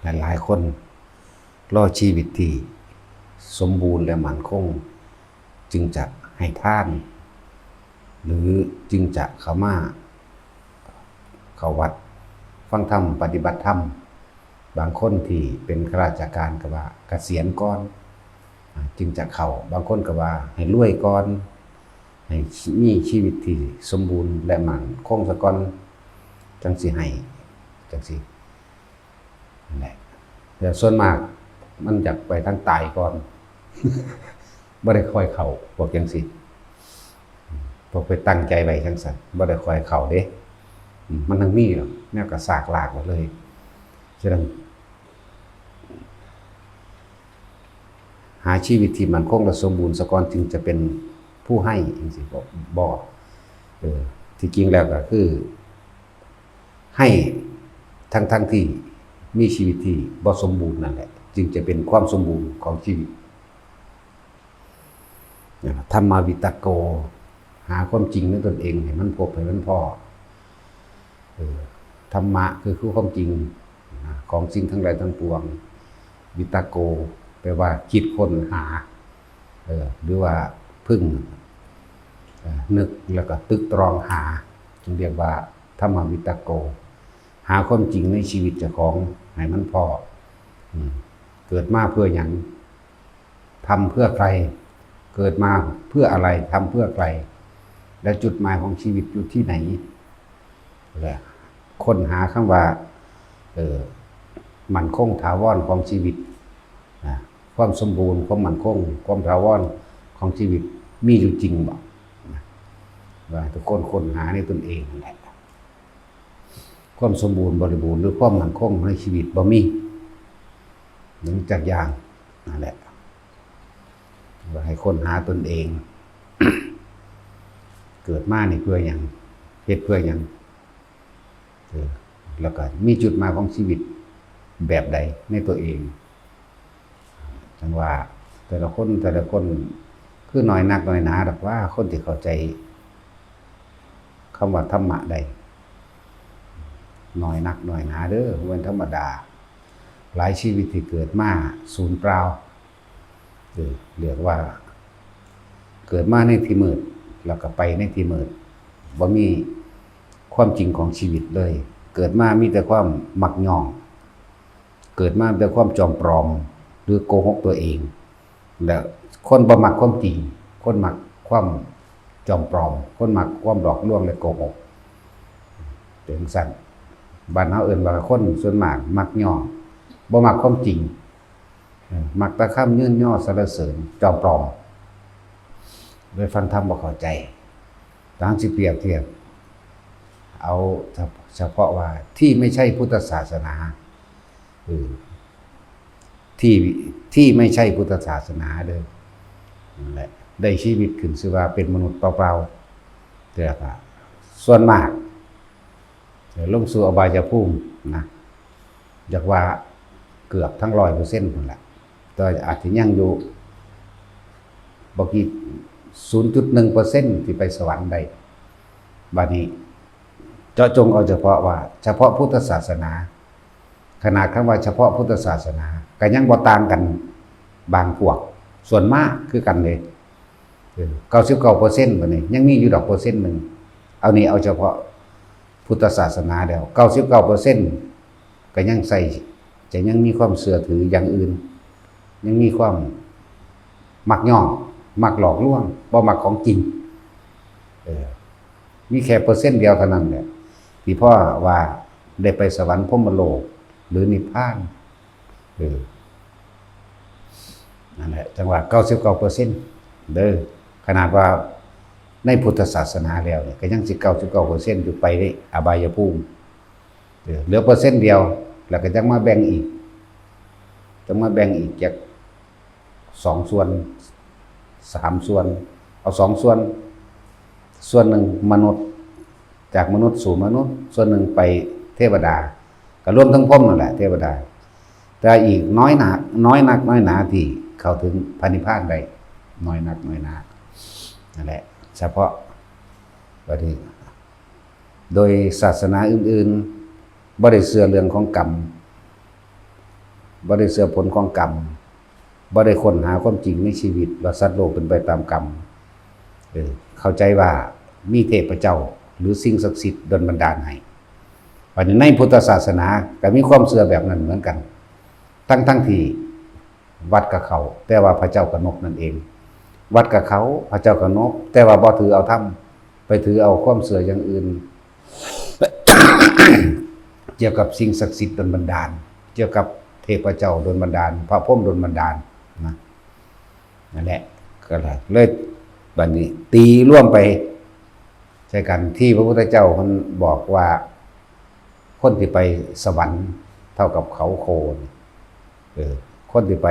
หลายคนรอชีวิตที่สมบูรณ์และมั่นคงจึงจะให้ทานหรือจึงจะเข้ามาเข้าวัดฟังธรรมปฏิบัติธรรมบางคนที่เป็นข้าราชการก็ว่าเกษียณก่อนจึงจะเข้าบางคนก็ว่าให้รวยก่อนให้มีชีวิตที่สมบูรณ์และมั่นคงซะก่อนจังสิให้จังสินั่นแหละแต่ส่วนมากมันอยากไปทางตายก่อน บ่ได้ค่อยเข้าพวกจังสิพวกไปตั้งใจไว้จังซั่นบ่ได้ค่อยเข้าเด้มันทั้งมีหรอกแนวก็ซากลากหมดเลยฉะนั้นหาชีวิตที่มั่นคงและสมบูรณ์ซะก่อนจึงจะเป็นผู้ให้จังซี่บ่ที่จริงแล้วก็คือให้ทั้งที่มีชีวิตที่บ่สมบูรณ์นั่นแหละจึงจะเป็นความสมบูรณ์ของชีวิตธรรมวิตโกหาความจริงในตนเองให้มันพบให้มันพอธรรมะคือความจริงของสิ่งทั้งหลายทั้งปวงวิตโกแปลว่าคิดค้นหาหรือว่าพึ่งนึกแล้วก็ตึกตรองหาจึงเรียกว่าธรรมวิตโกหาความจริงในชีวิตเจ้าของให้มันพอเกิดมาเพื่อหยังทำเพื่อใครเกิดมาเพื่ออะไรทำเพื่อใครและจุดหมายของชีวิตอยู่ที่ไหนและค้นหาคำว่ามั่นคงถาวรของชีวิตความสมบูรณ์ความมั่นคงความถาวรของชีวิตมีอยู่จริงบ่ว่าทุกคนค้นหาในตนเองนั่นแหละความสมบูรณ์บริบูรณ์หรือความมั่นคงในชีวิตบ่มีหนึ่งจากอย่างนั่นแหละว่าให้ค้นหาตนเอง เกิดมานี่เพื่อหยังเฮ็ดเพื่อหยังแล้วก็มีจุดหมายของชีวิตแบบใดในตัวเองจังว่าแต่ละคนคือน้อยนักน้อยหนาดอกว่าคนที่เข้าใจคำว่าธรรมะใดน้อยนักน้อยหนาเด้อเป็นธรรมดาหลายชีวิตที่เกิดมาศูนย์เปล่าเรียกว่าเกิดมาในที่มืดแล้วก็ไปในที่มืดบ่มีความจริงของชีวิตเลยเกิดมามีแต่ความมักย่องเกิดมาแต่ความจอมปลอมหรือโกหกตัวเองแล้วคนบ่มักความจริงคนมักความจอมปลอมคนมักความหลอกลวงและโกหกเป็นสั่นบ้านเฮาเอิ้นว่าคนส่วนมากมักย่อบ่มักความจริงมักแต่คำยื่นย่อสรรเสริญจอมปลอมโดยฟังธรรมบ่เข้าใจตามสิเปรียบเทียบเอาเฉพาะว่าที่ไม่ใช่พุทธศาสนาที่ไม่ใช่พุทธศาสนาเด้อนั่นแหละได้ชีวิตขึ้นชื่อว่าเป็นมนุษย์เปล่าๆแต่ก็ส่วนมากลงสู่อบายภูมินะอยากว่าเกือบทั้ง 100% นั่นแหละแต่อาจจะยังอยู่บ่กี่ 0.1% ที่ไปสวรรค์ได้บัดนี้เจาะจงเอาเฉพาะว่าเฉพาะพุทธศาสนาขนาดคำว่าเฉพาะพุทธศาสนาก็ยังบ่ต่างกันบางพวกส่วนมากคือกันเลย99%บัดนี้ยังมีอยู่ดอกเปอร์เซ็นต์นึงเอานี่เอาเฉพาะพุทธศาสนาแล้ว99%ก็ยังใส่จะยังมีความเสื่อถืออย่างอื่นยังมีความมักย่องมักหลอกลวงบ่มักของจริงมีแค่เปอร์เซ็นต์เดียวเท่านั้นแหละที่พ่อว่าได้ไปสวรรค์พรหมโลกหรือนิพพานนั่นแหละจังว่า 99% เด้อขนาดว่าในพุทธศาสนาแล้วเนี่ยก็ยังสิ 99% อยู่ไปได้อบายภูมิเหลือเปอร์เซ็นต์เดียวแล้วก็จังมาแบ่งอีกจาก2 ส่วน3 ส่วนเอา2 ส่วนหนึ่งมนุษย์จากมนุษย์สู่มนุษย์ส่วนหนึ่งไปเทวดาก็รวมทั้งพรหมนั่นแหละเทวดาแต่อีกน้อยนักน้อยหนาที่เข้าถึงพระนิพพานได้น้อยนักน้อยหนานั่นแหละเฉพาะประเทศโดยศาสนาอื่นๆบ่ได้เชื่อเรื่องของกรรม บ่ได้เชื่อผลของกรรมบ่ได้ค้นหาความจริงในชีวิตว่าสัตว์โลกเป็นไปตามกรรมเข้าใจว่ามีเทพเจ้าหรือสิ่งศักดิ์สิทธิ์ดลบันดาลให้วันนี้ในพุทธศาสนาก็มีความเชื่อแบบนั้นเหมือนกันทั้งที่วัดกับเขาแต่ว่าพระเจ้ากนกนั่นเองวัดกับเขาพระเจ้ากนกแต่ว่าบ่ถือเอาธรรมไปถือเอาความเชื่ออย่างอื่น เกี่ยวกับสิ่งศักดิ์สิทธิ์ดลบันดาลเกี่ยวกับเทพเจ้าดลบันดาลพระพรหมดลบันดาลนะนั่นแหละก็เลยบัดนี้ตีร่วมไปใช่กันที่พระพุทธเจ้าท่านบอกว่าคนที่ไปสวรรค์เท่ากับเขาโคคนที่ไป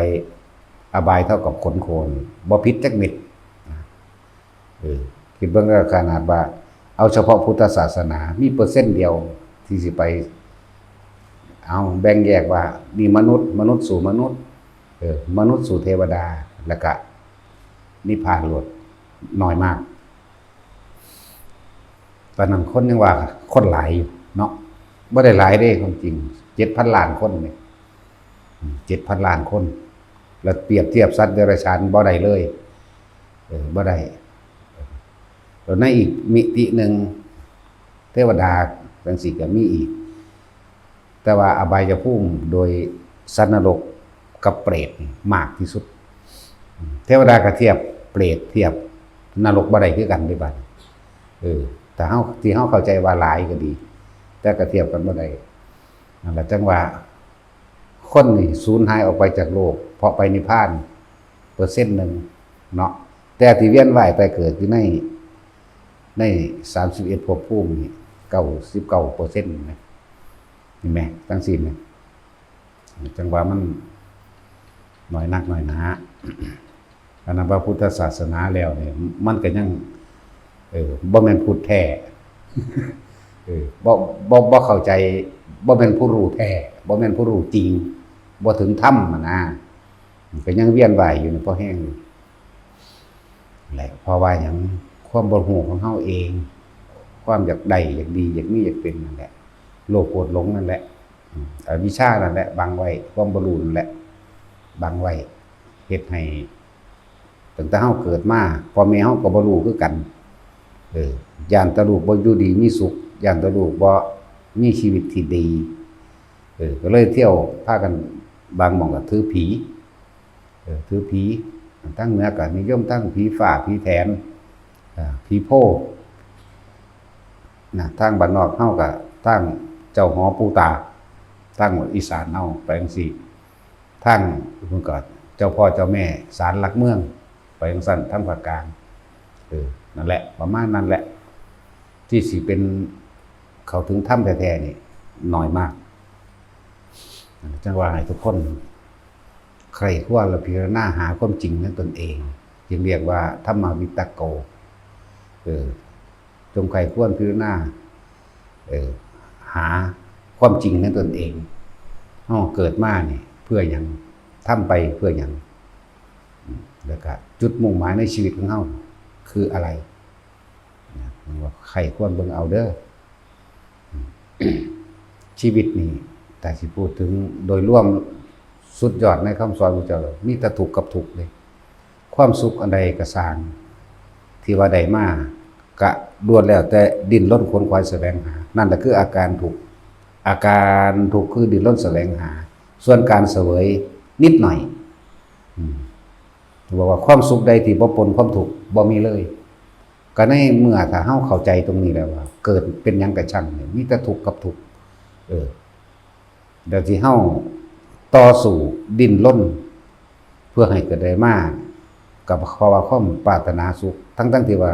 อบายเท่ากับขนโคบ่ผิดจักเม็ดคิดเบิ่งก็ขนาดว่าเอาเฉพาะพุทธศาสนามีเปอร์เซ็นต์เดียวที่สิไปเอาแบ่งแยกว่ามีมนุษย์สู่มนุษย์มนุษย์สู่เทวดาแล้วก็นิพพานโลดน้อยมากตอนนั้นคนยังว่าคนหลายอยู่เนาะบ่ได้หลายเด้ความจริง 7,000 ล้านคนนี่ 7,000 ล้านคนแล้วเปรียบเทียบสัตว์เดรัจฉานบ่ได้เลยบ่ได้แล้วในอีกมิติหนึ่งเทวดาจังซี่ก็มีอีกแต่ว่าอบายภูมิโดยสัตว์นรกกับเปรตมากที่สุดเทวดาก็เทียบเปรตเทียบนรกบ่ได้คือกันได้บัดแต่เฮาที่เฮาเข้าใจว่าหลายก็ดีแต่ก็เทียบกันบ่ได้นั่นแหละจังว่าคนนี่สูญหายออกไปจากโลกเพราะไปนิพพานเปอร์เซ็นต์นึงเนาะแต่ที่เวียนว่ายตายเกิดอยู่ใน31ภพภูมินี่99%นะนี่แม่ทั้งสิ้นนะจังว่ามันน้อยนักน้อยหนาอันนั้นว่าพุทธศาสนาแล้วเนี่ยมันก็ยังบ่แม่นพุทธแท้บ่เข้าใจบ่แม่นผู้รู้แท้บ่แม่นผู้รู้จริงบ่ถึงธรรมนะก็ยังเวียนว่ายอยู่ในเพราะแห้งแหละเพราะว่าหยังความบ่รู้ของเฮาเองความอยากได้อยากดีอยากมีอยากเป็นนั่นแหละโลภโกรธหลงนั่นแหละอวิชชานั่นแหละบังไว้ความบ่รู้นั่นแหละบังไว้เฮ็ดให้ตั้งแต่เฮาเกิดมาพ่อแม่เฮาก็บ่รู้คือกันย่านตะลูกบ่อยู่ดีมีสุขย่านตะลูกบ่มีชีวิตที่ดีก็เลยเที่ยวพากันบางหม่องก็ถือผีถือผีทั้งเหนือก็นิยมทั้งผีฟ้าผีแถนผีโพนะทางบ้านนอกเฮาก็ทางเจ้าหอปู่ตาทางอีสานเฮาไปจังซี่ทางเพิ่นก็เจ้าพ่อเจ้าแม่ศาลหลักเมืองไปจังซั่นทางภาคกลางนั่นแหละประมาณนั้นแหละที่สิเป็นเข้าถึงธรรมแท้ๆนี่น้อยมากจังว่าให้ทุกคนใครควรละพิจารณาหาความจริงในตนเองจึงเรียกว่าธัมมวิตโกจงใครควรพิจารณาหาความจริงในตนเองเกิดมานี่เพื่อหยังทำไปเพื่อหยังแล้วก็จุดมุ่งหมายในชีวิตของเฮาคืออะไรว่าใครควรเบิ่งเอาเด้อ ชีวิตนี่แต่สิพูดถึงโดยรวมสุดยอดในคำสอนพระเจ้ามีแต่ทุกข์กับทุกข์เลยความสุขอันใดก็สร้างที่ว่าใดมากก็ล้วนแล้วแต่ดิ้นรนขวนขวายแสวงหานั่นแหละคืออาการทุกข์คือดิ้นรนแสวงหาส่วนการเสวยนิดหน่อยบอกว่าความสุขใดที่บ่ปนความทุกข์บ่มีเลยก็ในเมื่อถ้าเฮาเข้าใจตรงนี้แล้วว่าเกิดเป็นหยังก็ช่างมีแต่ทุกข์กับทุกข์เดี๋ยวที่เฮาต่อสู้ดิ้นรนเพื่อให้เกิดได้มากับเพราะว่าความปรารถนาสุขทั้งที่ว่า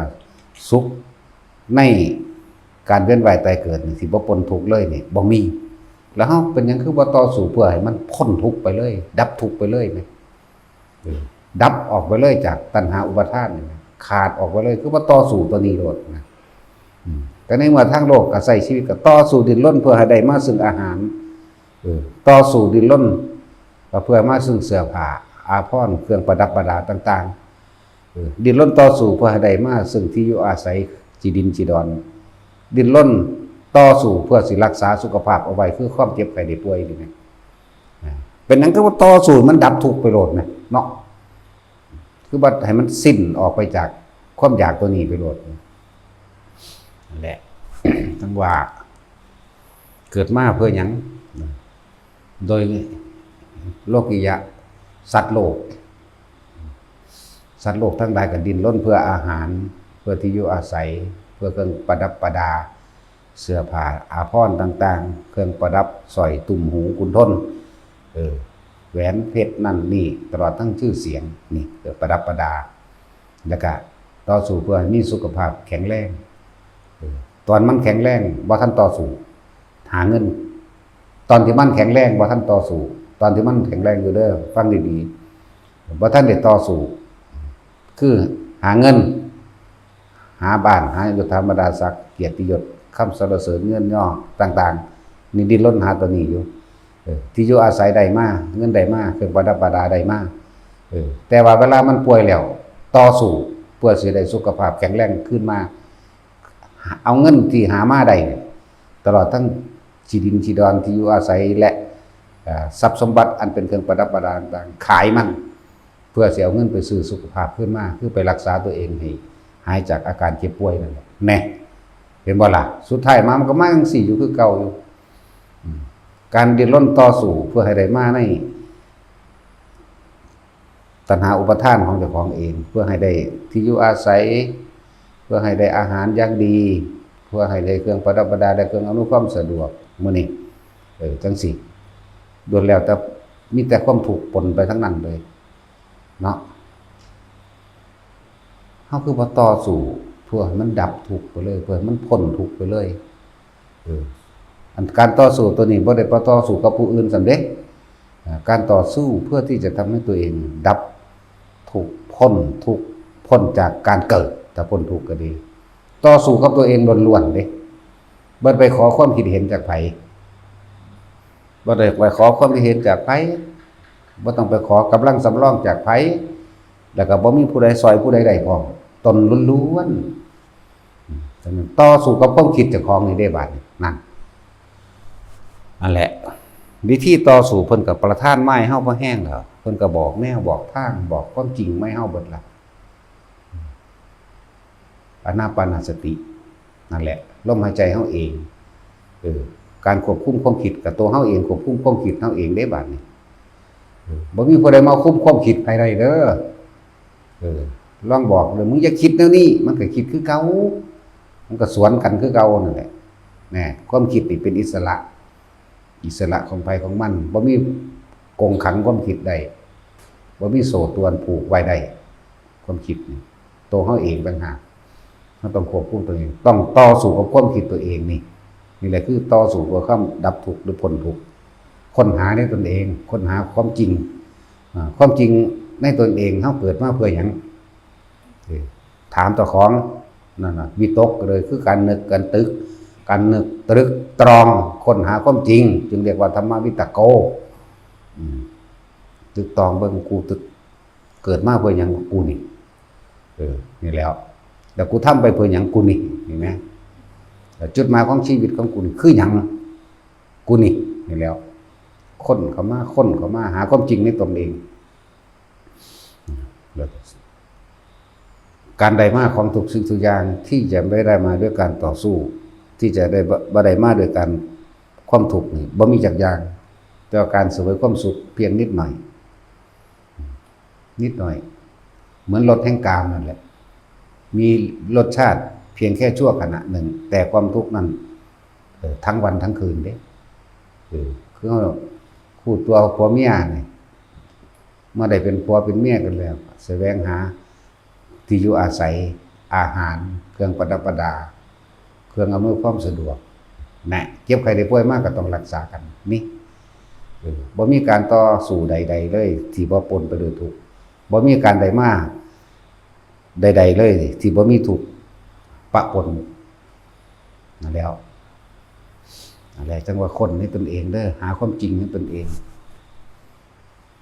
สุขในการเวียนว่ายตายเกิดนี่สิบ่ปนทุกข์เลยนี่บ่มีแล้วเฮาเป็นหยังคือบ่ต่อสู้เพื่อให้มันพ้นทุกข์ไปเลยดับทุกข์ไปเลยมั้ยดับออกไปเลยจากตัณหาอุปาทานนี่ขาดออกไปเลยคือบ่ต่อสู้ตัวนี้โลดนะก็ในเมื่อทางโลกก็ใช้ชีวิตก็ต่อสู้ดิ้นรนเพื่อให้ได้มาซึ่งอาหารต่อสู้ดิ้นรนเพื่อมาซึ่งเสื้อผ้าอาภรณ์เครื่องประดับประดาต่างๆดิ้นรนต่อสู้เพื่อให้ได้มาซึ่งที่อยู่อาศัยจีดินจีดอนดิ้นรนต่อสู้เพื่อสิรักษาสุขภาพเอาไว้คือความเจ็บไข้ได้ป่วยนี่นะ เป็นหยังก็ว่าต่อสู้มันดับทุกข์ไปโลดนะเนาะคือว่าให้มันสิ้นออกไปจากความอยากตัวนี้ไปโลดนั่นแหละ ทั้งว่าเกิดมาเพื่อหยังโดยโลกิยะสัตว์โลกทั้งหลายก็ดิ้นรนเพื่ออาหารเพื่อที่อยู่อาศัยเพื่อเครื่องประดับประดาเสื้อผ้าอาภรณ์ต่างๆเครื่องประดับสร้อยตุ่มหูกุนทนแหวนเพชรนั่นนี่ตลอดทั้งชื่อเสียงนี่เครื่องประดับประดาแล้วก็ต่อสู้เพื่อมีสุขภาพแข็งแรงตอนมันแข็งแรงบ่ทันต่อสู้หาเงินตอนที่มันแข็งแรงบ่ทันต่อสู้ตอนที่มันแข็งแรงอยู่เด้อฟังดีๆบ่ทันได้ต่อสู้คือหาเงินหาบ้านหายศธรรมดาศักดิ์เกียรติยศคำสรรเสริญเงินย่อต่างๆนี่ดิ้นรนหาตัวนี้อยู่ที่อยู่อาศัยได้มาเงินได้มาเครื่องประดับประดาได้มาแต่ว่าเวลามันป่วยแล้วต่อสู้เพื่อสิได้สุขภาพแข็งแรงขึ้นมาเอาเงินที่หามาได้ตลอดทั้งที่ดินที่ดอนที่อยู่อาศัยและทรัพย์สมบัติอันเป็นเครื่องประดับประดาต่างๆขายมันเพื่อสิเอาเงินไปซื้อสุขภาพขึ้นมาคือไปรักษาตัวเองให้หายจากอาการเจ็บป่วยนั่นแหละแน่เห็นบ่ล่ะสุดท้ายมามันก็มาจังซี่อยู่คือเก่าอยู่การดิ้นรนต่อสู้เพื่อให้ได้มาในตัณหาอุปทานของเจ้าของเองเพื่อให้ได้ที่อยู่อาศัยเพื่อให้ได้อาหารอย่างดีเพื่อให้ได้เครื่องประดับประดาได้เครื่องอำนวยความสะดวกมื้อนี้จังซี่ล้วนแล้วแต่มีแต่ความทุกข์ปนไปทั้งนั้นเลยเนาะเฮาคือบ่ต่อสู้เพื่อให้มันดับทุกข์ไปเลยเพื่อให้มันพ้นทุกข์ไปเลยอันการต่อสู้ตัวนี้บ่ได้ต่อสู้กับผู้อื่นสำเร็จการต่อสู้เพื่อที่จะทำให้ตัวเองดับทุกข์พ้นจากการเกิดแต่พ้นทุกข์ก็ดีต่อสู้กับตัวเองล้วนๆเด้บ่ไปขอความคิดเห็นจากไผบ่ได้ไปขอความคิดเห็นจากไผบ่ต้องไปขอกำลังสำรองจากไผแล้วก็บ่มีผู้ใดซอยผู้ใดได้พร้อมตนล้วนๆฉะนั้นต่อสู้กับความคิดเจ้าของนี่ได้บาดนั่นแหละวิธีต่อสู้เพิ่นก็ประทานไม้เฮาบ่แห้งแล้วเพิ่นก็บอกแนวบอกทางบอกความจริงไม่เฮาเบิดล่ะอานาปานสตินั่นแหละลมหายใจเฮาเองการควบคุมความคิดกับตัวเฮาเองควบคุมความคิดเฮาเองได้บาดนี้บ่มีผู้ใดมาควบคุมความคิดให้ได้เด้อลองบอกเลยมึงอย่าคิดแนวนี้มันก็คิดคือเก่ามันก็สวนกันคือเก่านั่นแหละแน่ความคิดนี่เป็นอิสระของภัยของมันบ่มีกงขังความคิดใดบ่มีโซ่ตรวนผูกไว้ได้ความคิดนี่ตัวเฮาเองต่างหากเฮาต้องควบคุมตัวเองต้องต่อสู้กับความคิดตัวเองนี่แหละคือต่อสู้กับความดับทุกข์หรือพ้นทุกข์ค้นหาในตนเองค้นหาความจริงในตนเองเฮาเกิดมาเพื่อหยังถามเจ้าของนั่นน่ะวิตกเลยคือการนึกการตรึกตรองค้นหาความจริงจึงเรียกว่าธรรมวิตโกตึกตองเบิ่งกูตึกเกิดมาเพื่อหยังกูนี่นี่แล้วกูทำไปเพื่อหยังกูนี่เห็นไหมจุดหมายของชีวิตของกูนี่คือหยังกูนี่แล้วค้นเข้ามาหาความจริงในตนเองการได้มาของทุกสิ่งทุกอย่างที่จะไม่ได้มาด้วยการต่อสู้ที่จะได้บ่ได้มาด้วยการความทุกข์นี่บ่มีจักอย่างแต่การเสวยความสุขเพียงนิดหน่อยเหมือนรสแห่งกามนั่นแหละมีรสชาติเพียงแค่ชั่วขณะหนึ่งแต่ความทุกข์นั้นทั้งวันทั้งคืนเด้คือคู่ตัวผัวเมียนี่เมื่อได้เป็นผัวเป็นเมียกันแล้วแสวงหาที่อยู่อาศัยอาหารเครื่องประดับประดาเครื่องอำนวยความสะดวกนะเจ็บไข้ได้ป่วยมากก็ต้องรักษากันนี่บ่มีการต่อสู้ใดๆเลยที่บ่ปนไปด้วยทุกข์บ่มีการใดมาใดๆเลยที่บ่มีทุกข์ปะปนนั่นแล้วจังว่าคนในตนเองเด้อหาความจริงในตนเอง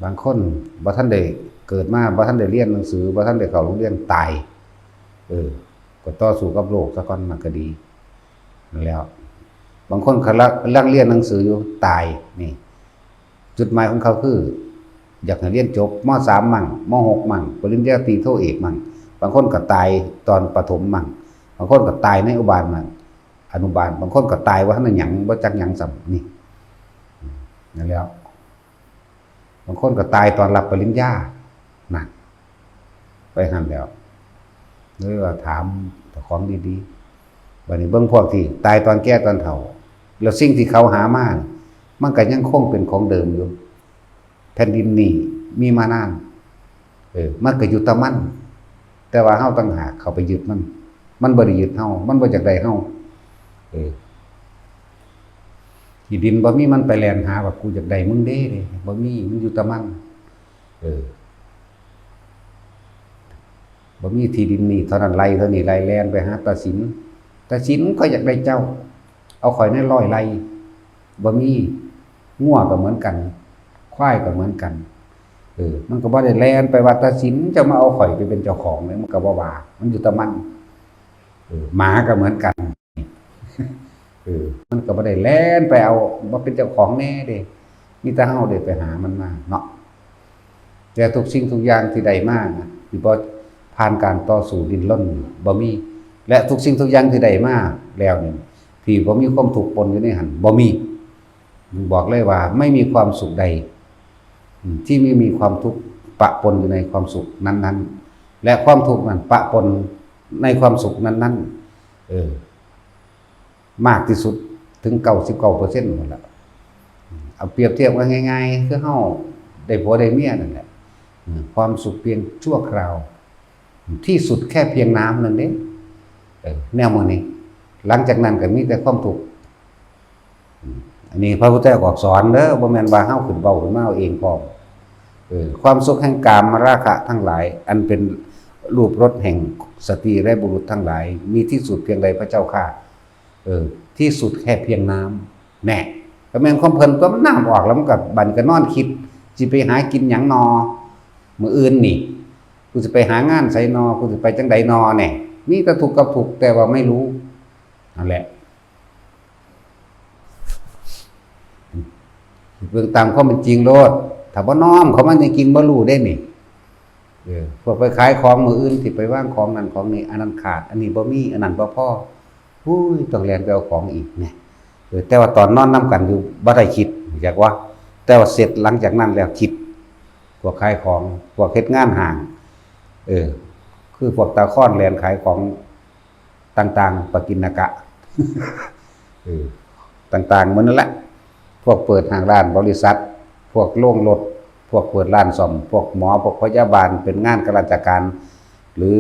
บางคนบ่ทันได้เกิดมาบ่ทันได้เรียนหนังสือบ่ทันได้เข้าโรงเรียนตายก็ต่อสู้กับโลกซะก่อนมันก็ดีนั่นแล้วบางคนกำลังเรียนหนังสืออยู่ตายนี่ จุดหมายของเขาคืออยากให้เรียนจบม.3 มั่งม.6 มั่งปริญญาตรีโทเอกมั่งบางคนก็ตายตอนประถมมั่งบางคนก็ตายในอนุบาลมั่งอนุบาลบางคนก็ตายว่านั่นหยังบ่จักหยังซ้ํนี่นั่นแล้วบางคนก็ตายตอนรับปริญญานั่นไปหั่นแล้วเลยว่าถามเจ้าของดีๆบัดนี้เบิ่งพวกที่ตายตอนแก่ตอนเฒ่าแล้วสิ่งที่เขาหามามันก็ยังคงเป็นของเดิมอยู่แผ่นดินนี้มีมานานมันก็อยู่ตะมันแต่ว่าเฮาต่างหากเข้าไปยึดมันบ่ได้ยึดเฮามันบ่อยากได้เฮาที่ดินบ่มีมันไปแล่นหาว่ากูอยากได้มึงเด้บ่มีมันอยู่ตะมันบ่มีที่ดินนี่เท่านั้นไร่เท่านี้ไร่แล่นไปหาตาสินก็อยากได้เจ้าเอาข่อยใน100ไร่บ่มีงัวก็เหมือนกันควายก็เหมือนกันมันก็บ่ได้แล่นไปว่าตาสินจะมาเอาข่อยไปเป็นเจ้าของเนี่ยมันก็บ่ว่ามันอยู่ตะมันหมาก็เหมือนกันมันก็บ่ได้แล่นไปเอาบ่เป็นเจ้าของแน่เด้มีแต่เฮาได้ไปหามันมาเนาะแต่ทุกสิ่งทุกอย่างที่ได้มาที่บ่ผ่านการต่อสู้ดิ้นรนบ่มีและทุกสิ่งทุกอย่างที่ได้มาแล้วนี่ที่บ่มีความทุกข์ปนอยู่ในหั่นบ่มีบอกเลยว่าไม่มีความสุขใดที่ไม่มีความทุกข์ปะปนอยู่ในความสุขนั้นๆและความทุกข์นั้นปะปนในความสุขนั้นๆมากที่สุดถึง 99% หมดแล้วเอาเปรียบเทียบกันง่ายๆคือเฮาได้ผัวได้เมียนั่นแหละความสุขเพียงชั่วคราวที่สุดแค่เพียงน้ำนั่นเด้แนวมื้อนี้หลังจากนั้นก็มีแต่ความทุกข์อันนี้พระพุทธเจ้าก็สอนเด้อบ่แม่นว่าเฮาขึ้นเว้าขึ้นมาเอาเองพร้อมความสุขแห่งกามราคะทั้งหลายอันเป็นรูปรสแห่งสตรีและบุรุษทั้งหลายมีที่สุดเพียงใดพระเจ้าข้าที่สุดแค่เพียงน้ำแน่ก็แม่นความเพิ่นตัวมันน้ำออกแล้วมันก็บัดก็นอนคิดสิไปหากินหยังนอมื้ออื่นนี่กูสิไปหางานไสนอกูสิไปจังไดนอแน่มีแต่ทุกข์กับทุกข์แต่ว่าไม่รู้นั่นแหละเบิ่งตามความเป็นจริงโลดถ้าบ่น้อมเขามันจะกินบ่รู้ได้นี่พวกไปขายของมื้ออื่นที่ไปวางของนั่นของนี่อันนั้นขาดอันนี้บ่มีอันนั้นบ่พอต้องแล่นไปเอาของอีกเนี่ยแต่ว่าตอนนอนนำกันอยู่บ่ได้คิดอยากว่าแต่ว่าเสร็จหลังจากนั้นแล้วคิดพวกขายของพวกเฮ็ดงานห้างคือพวกตาค้อนแล่นขายของต่างๆปกิณกะต่างๆเหมือนนั่นแหละพวกเปิดห้างร้านบริษัทพวกโรงรถพวกเปิดร้านซ่อมพวกหมอพวกพยาบาลเป็นงานข้าราชการหรือ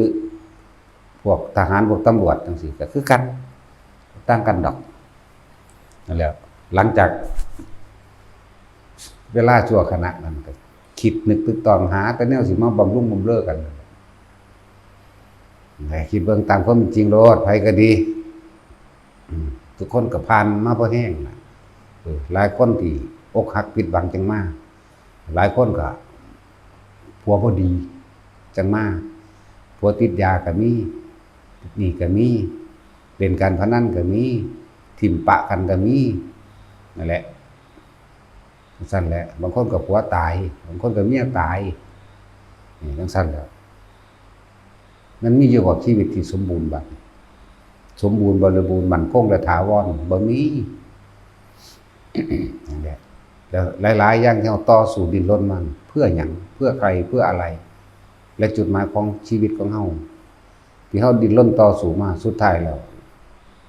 พวกทหารพวกตำรวจจังซี่ก็คือกันต่างกันดอกนั่นแหละหลังจากเวลาชั่วขณะนั้นก็คิดนึกตึกตองหาแต่แนวสิมาบำรุงบำเรอกันแต่คิดเบิ่งตามความจริงโลดไผก็ดีทุกคนก็ผ่านมาบ่แห้งน่ะหลายคนที่อกหักผิดหวังจังมาหลายคนก็ผัวบ่ดีจังมาผัวติดยาก็มีนี่ก็มีเล่นการพนันก็มีทิ่มปะกันก็มีนั่นแหละซั่นแหละบางคนก็ผัวตายบางคนก็เมียตายนี่จังซั่นแหละมันมีอยู่กับชีวิตที่สมบูรณ์บัดสมบูรณ์บริบูรณ์มั่นคงและถาวรบ่มีนั่นแหละแล้วหลายๆอย่างที่เราต่อสู้ดิ้นรนมันเพื่อหยังเพื่อใครเพื่ออะไรและจุดหมายของชีวิตของเฮาที่เฮาดิ้นรนต่อสู้มาสุดท้ายแล้ว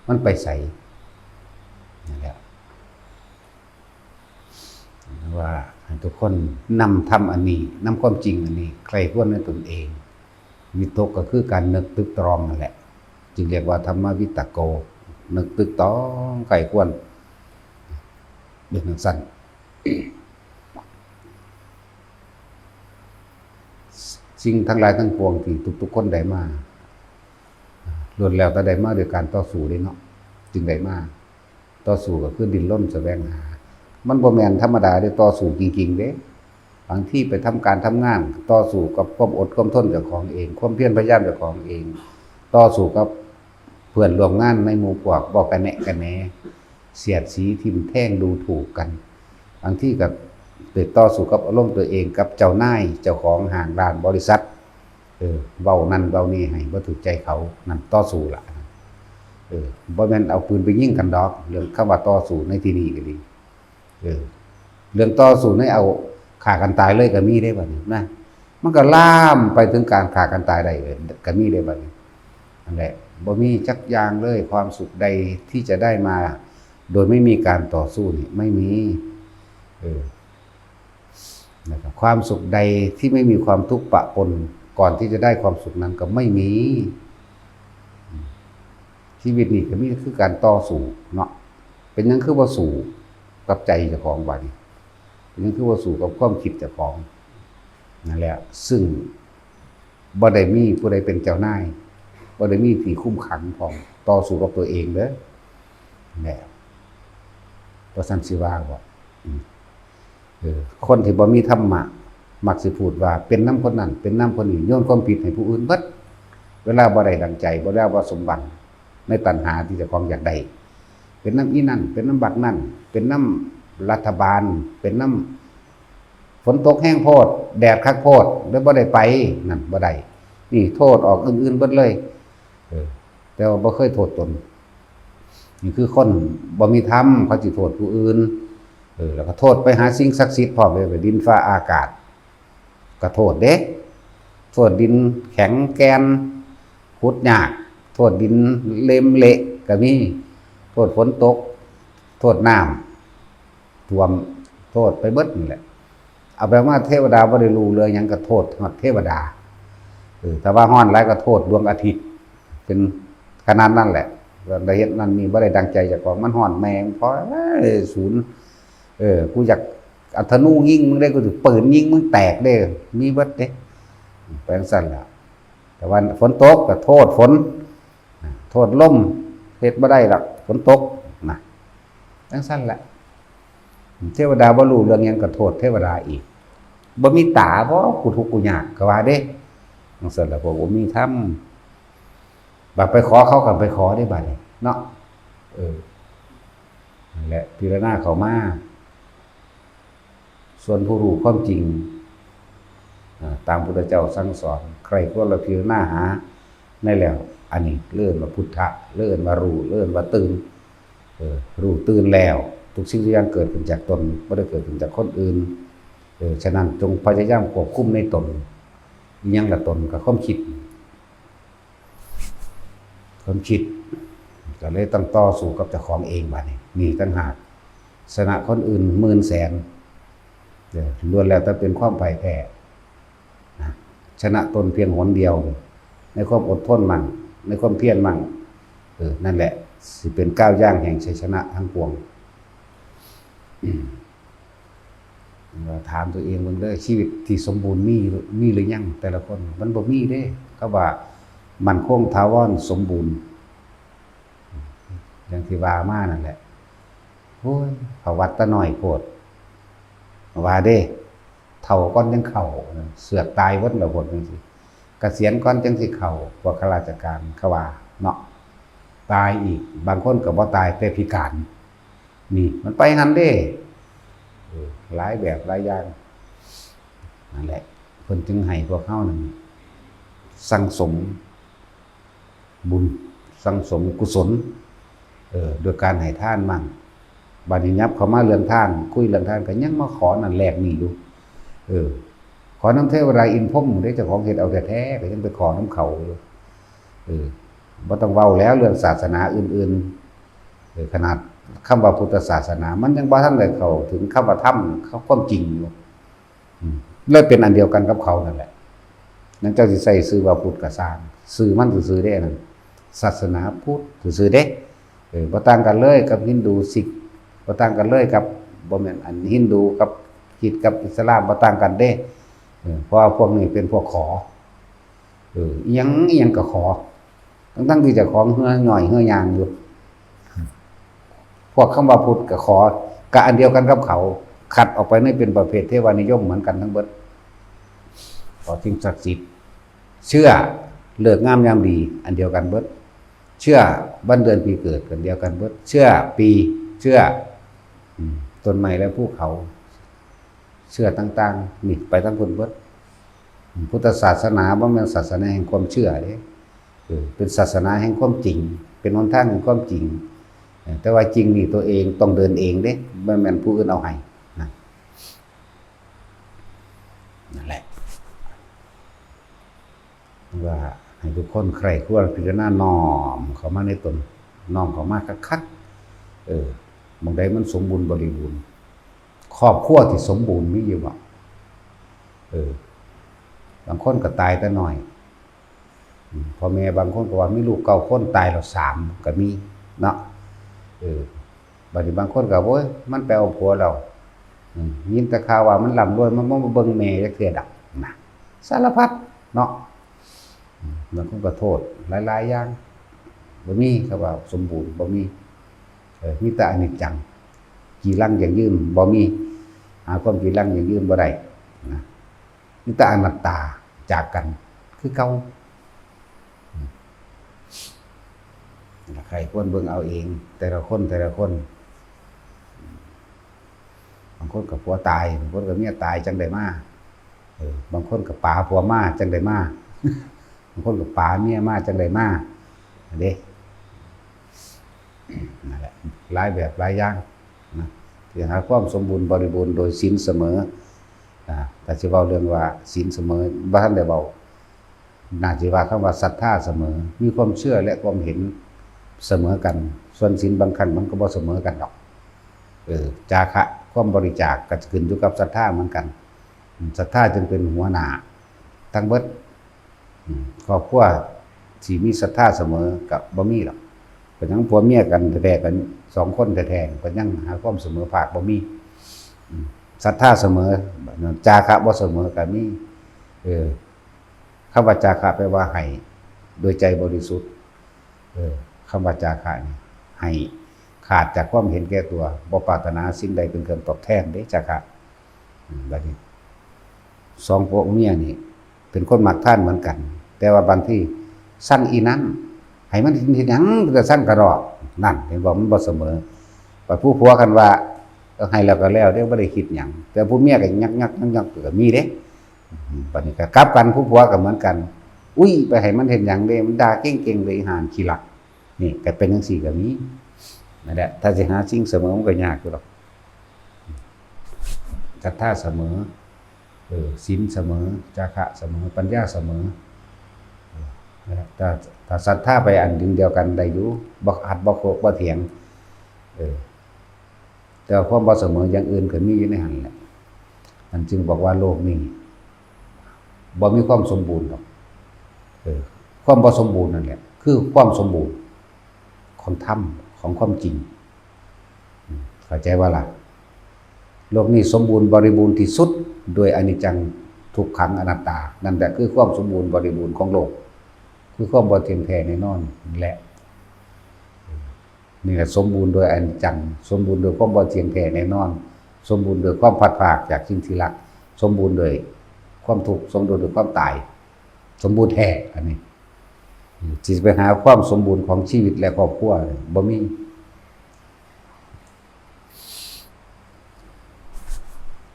มันไปไสนั่นแหละว่าให้ทุกคนนำธรรมอันนี้นำความจริงอันนี้ใครควรในตนเองวิตกก็คือการนึกตึกตรองนั่นแหละจึงเรียกว่าธรรมวิตโกนึกตึกตรองใครควรเรื่องสั้นสิ่งทั้งหลายทั้งปวงที่ทุกคนได้มาล้วนแล้วแต่ได้มาด้วยการต่อสู้เด้เนาะจึงได้มาต่อสู้ก็คือดิ้นรนแสวงหามันบ่แม่นธรรมดาได้ต่อสู้จริงๆเด้บางที่ไปทำการทำงานต่อสู้กับความอดความทนเจ้าของเองความเพียรพยายามเจ้าของเองต่อสู้กับเพื่อนร่วมงานในหมู่พวกบ่กันแหน่เสียดสีทิ่มแท่งดูถูกกันบางที่ก็ ดยต่อสู้กับอารมณ์ตัวเองกับเจ้านายเจ้าของห้างร้านบริษัทเว้านั่นเว้านี่ให้บ่ถูกใจเขานั่นต่อสู้ล่ะบ่แม่นเอาปืนไปยิงกันดอกเรื่องคำว่าต่อสู้ในที่นี้ก็ดีเรื่องต่อสู้ในเอาฆ่ากันตายเลยก็มีได้บัดนี้นะมันก็ลามไปถึงการฆ่ากันตายได้เลยก็มีได้บัดนี้นั่นแหละบ่มีจักอย่างเลยความสุขใดที่จะได้มาโดยไม่มีการต่อสู้นี่ไม่มีนะครับความสุขใดที่ไม่มีความทุกข์ปะปนก่อนที่จะได้ความสุขนั้นก็ไม่มีชีวิตนี่ก็มีคือการต่อสู้เนาะเป็นหยังคือว่าสู้กับใจเจ้าของบัดนี้เป็นหยังคือว่าสู้กับความคิดเจ้าของนั่นแหละซึ่งบ่ได้มีผู้ใดเป็นเจ้านายบ่ได้มีที่คุ้มขังพร้อมต่อสู้กับตัวเองเด้อแหละประสันสิว่าบ่คนที่บ่มีธรรมะมักสิพูดว่าเป็นน้ำคนนั้นเป็นน้ำคนนี้โยนความผิดให้ผู้อื่นเบิดเวลาบ่ได้ดังใจบ่ได้ว่าสมบัติในตัณหาที่เจ้าของอยากได้เป็นน้ำอีนั่นเป็นน้ำบักนั่นเป็นน้ำรัฐบาลเป็นน้ำฝนตกแห้งโพดแดดคักโพดแล้วบ่ได้ไปนั่นบ่ได้นี่โทษออกอื่นๆเบิดเลยแต่ว่าบ่เคยโทษตนนี่คือคนบ่มีธรรมเขาสิโทษผู้อื่นแล้วก็โทษไปหาสิ่งศักดิ์สิทธิ์พร้อมเลยดินฟ้าอากาศก็โทษเด้โทษดินแข็งแกนขุดยากโทษดินเละเละก็มีโทษฝนตกโทษน้ำท่วมโทษไปเบิดนี่แหละเอาไปว่าเทวดาบ่ได้รู้เลยหยังก็โทษเทวดาแต่ว่าฮ้อนหลายก็โทษดวงอาทิตย์เป็นขนาดนั้นแหละได้เฮ็ดนั่นนี่บ่ได้ดังใจเจ้าของมันฮ้อนแมงพอศูนย์กูอยากเอาธนูยิงมึงได้กูถือปืนยิงมึงแตกได้มีเบิดเด้แปลงสั่นล่ะแต่ว่าฝนตกก็โทษฝนโทษลมเฮ็ดบ่ได้หรอกฝนตกนะแปลงสั่นแหละเทวดาบ่รู้เรื่องหยังก็โทษเทวดาอีกบ่มีตาบ่กูทุกข์กูยากก็ว่าเด้จังซั่นล่ะพวกบ่มีธรรมบัดไปขอเขาก็ไปขอได้บัดนี้เนาะนั่นแหละพิจารณาเข้ามาส่วนผู้รู้ความจริงตามพุทธเจ้าสั่งสอนใครก็เราพิจารณาหาในแล้วอันนี้เลื่อนว่าพุทธะเลื่อนว่ารู้เลื่อนว่าตื่นรู้ตื่นแล้วทุกสิ่งทุกอย่างเกิดขึ้นจากตนไม่ได้เกิดขึ้นจากคนอื่นฉะนั้นจงพยายามควบคุมในตนยังละตนกับความคิดก็เลยต้องต่อสู้กับเจ้าของเองบัดนี้นี่ต่างหากชนะคนอื่นหมื่นแสนล้วนแล้วแต่เป็นความพ่ายแพ้ชนะตนเพียงหนเดียวในความอดทนมั่งในความเพียรมั่งนั่นแหละสิเป็นก้าวย่างแห่งชัยชนะทั้งปวงถามตัวเองเบิ่งเด้อชีวิตที่สมบูรณ์มีหรือยังแต่ละคนมันบ่มีเด้ก็ว่ามันคงถาวรสมบูรณ์อย่างที่ว่ามานั่นแหละโอ้ยเขาวัดตะน้อยโพดว่าเด้เฒ่าก่อนจังเข้าเสือกตายวัดละหดจังซี่เกษียณก่อนจังสิเข้าพวกข้าราชการเขาว่าเนาะตายอีกบางคนก็บ่ตายแต่พิการนี่มันไปหั่นเด้หลายแบบหลายอย่างนั่นแหละเพิ่นจึงให้พวกเฮานั่นสั่งสมบุญสั่งสมกุศลโดยการให้ทานมั่งบัดนี้ยับเข้ามาเรื่องทานคุยเรื่องทานก็ยังมาขอนั่นแลกนี่อยู่ขอน้ำเทวดาอินทร์พรหมได้เจ้าของเฮ็ดเอาแท้ๆก็ยังไปขอน้ำเขาอยู่บ่ต้องเว้าแล้วเรื่องศาสนาอื่นๆขนาดคำว่าพุทธศาสนามันยังบ่ทันได้เข้าถึงคำว่าธรรมเขาความจริงอยู่เลยเป็นอันเดียวกันกับเขานั่นแหละนั่นเจ้าสิใส่ชื่อว่าพุทธก็สร้างชื่อมันซื่อๆเด้นั่นศาสนาพุทธซื่อๆเด้บ่ต่างกันเลยกับฮินดูซิกบ่ต่างกันเลยกับบ่แม่นอันฮินดูกับคริสต์กับอิสลามบ่ต่างกันเด้เพราะพวกนี้เป็นพวกขออีหยังก็ขอทั้งที่เจ้าของเหื่อหน่อยเหื่อยางอยู่พวกคำว่าพุทธก็ขอกะอันเดียวกันกับเขาขัดออกไปในเป็นประเภทเทวานิยมเหมือนกันทั้งเบิดขอสิ่งศักดิ์สิทธิ์เชื่อเลิกงามยามดีอันเดียวกันเบิดเชื่อวันเดือนปีเกิดกันเดียวกันเบิดเชื่อปีเชื่อต้นไม้และภูเขา เชื่อต่างๆนี่ไปทั้งคนเบิดพุทธศาสนาบ่แม่นศาสนาแห่งความเชื่อเด้เป็นศาสนาแห่งความจริงเป็นหนทางแห่งความจริงแต่ว่าจริงนี่ตัวเองต้องเดินเองเด้บ่แม่นผู้อื่นเอาให้นั่นแหละว่าให้ทุกคนใครควรพิจารณาน้อมเข้ามาในตนน้อมเข้ามาคักๆบางใดมันสมบูรณ์บริบูรณ์ครอบครัวที่สมบูรณ์มีอยู่บ่บางคนก็ตายแต่น้อยพ่อแม่บางคนก็ว่ามีลูก9คนตายแล้ว3ก็มีเนาะบัดนี้บางคนก็โอ้ยมันไปเอาผัวเรายินแต่ข่าวว่ามันร่ำรวยมันบ่มาเบิ่งแม่จักเทื่อดอกนะสารพัดเนาะบางคนก็โทษหลายๆอย่างบ่มีครับว่าสมบูรณ์บ่มีมีแต่อนิจจังกีรังอย่างยืนบ่มีหาความกีรังอย่างยืนบ่ได้นะมีแต่อนัตตาจากกันคือเก่าใครควรเบิ่งเอาเองแต่ละคนบางคนกับผัวตายบางคนกับเมียตายจังได้มาบางคนกับป๋าผัวมาจังได้มาบางคนกับป๋าเมียมาจังได้มาเด้นั่นแหละหลายแบบหลายอย่างนะที่หาความสมบูรณ์บริบูรณ์โดยศีลเสมอแต่สิเว้าเรื่องว่าศีลเสมอบ่ทันได้เว้าน่าสิว่าคำว่าศรัทธาเสมอมีความเชื่อและความเห็นเสมอกันส่วนศีลบางครั้งมันก็บ่เสมอกันดอกจาคะความบริจาคก็ขึ้นอยู่กับศรัทธาเหมือนกันศรัทธาจึงเป็นหัวหน้าทั้งเบิดครอบครัวที่มีศรัทธาเสมอกับบ่มีหรอกก็ยังผัวเมียกันแท้ๆกัน2คนแท้ๆก็ยังหาความเสมอภาคบ่มีศรัทธาเสมอจาคะบ่เสมอก็มีคำว่าจาคะแปลว่าให้โดยใจบริสุทธิ์คำว่าจาคะนี่ให้ขาดจากความเห็นแก่ตัวบ่ปรารถนาสิ่งใดเป็นเครื่องตอบแทนเด้จาคะบัดนี้2ผัวเมียนี่เป็นคนมักทานเหมือนกันแต่ว่าบางที่สั่งอีนั้นให้มันเฮ็ดหยังจะสั่งกระดอกนั่นเห็นบ่มันบ่เสมอว่าผู้ผัวกันว่าให้แล้วก็แล้วเด้บ่ได้คิดหยังแต่ผู้เมียก็ยักก็มีเด้บัดนี้ก็กลับกันผู้ผัวก็เหมือนกันอุ้ยไปให้มันเฮ็ดหยังเด้มันด่าเก่งๆเลยหานขี้หลักนี่ก็เป็นจังซี่ก็มีนั่นแหละถ้าสิหาสิ่งเสมอมันก็ยากอยู่หรอกศรัทธาเสมอศีลเสมอจาคะเสมอปัญญาเสมอนะครับถ้าศรัทธาไปอันเดียวกันได้อยู่บ่ขัดบ่โคกบ่เถียงแต่ความบ่เสมออย่างอื่นก็มีอยู่ในหันแหละมันจึงบอกว่าโลกนี้บ่มีความสมบูรณ์หรอกความบ่สมบูรณ์นั่นแหละคือความสมบูรณ์ของธรรมของความจริงเข้าใจว่าล่ะโลกนี้สมบูรณ์บริบูรณ์ที่สุดโดยอนิจจังทุกขังอนัตตานั่นแหละคือความสมบูรณ์บริบูรณ์ของโลกคือความบ่เที่ยงแท้แน่นอนแหละนี่แหละสมบูรณ์โดยอนิจจังสมบูรณ์โดยความบ่เที่ยงแท้แน่นอนสมบูรณ์โดยความพัดพรากจากสิ่งที่รักสมบูรณ์โดยความทุกข์สมบูรณ์โดยความตายสมบูรณ์แท้อันนี้ที่จะไปหาความสมบูรณ์ของชีวิตและครอบครัวบ่มี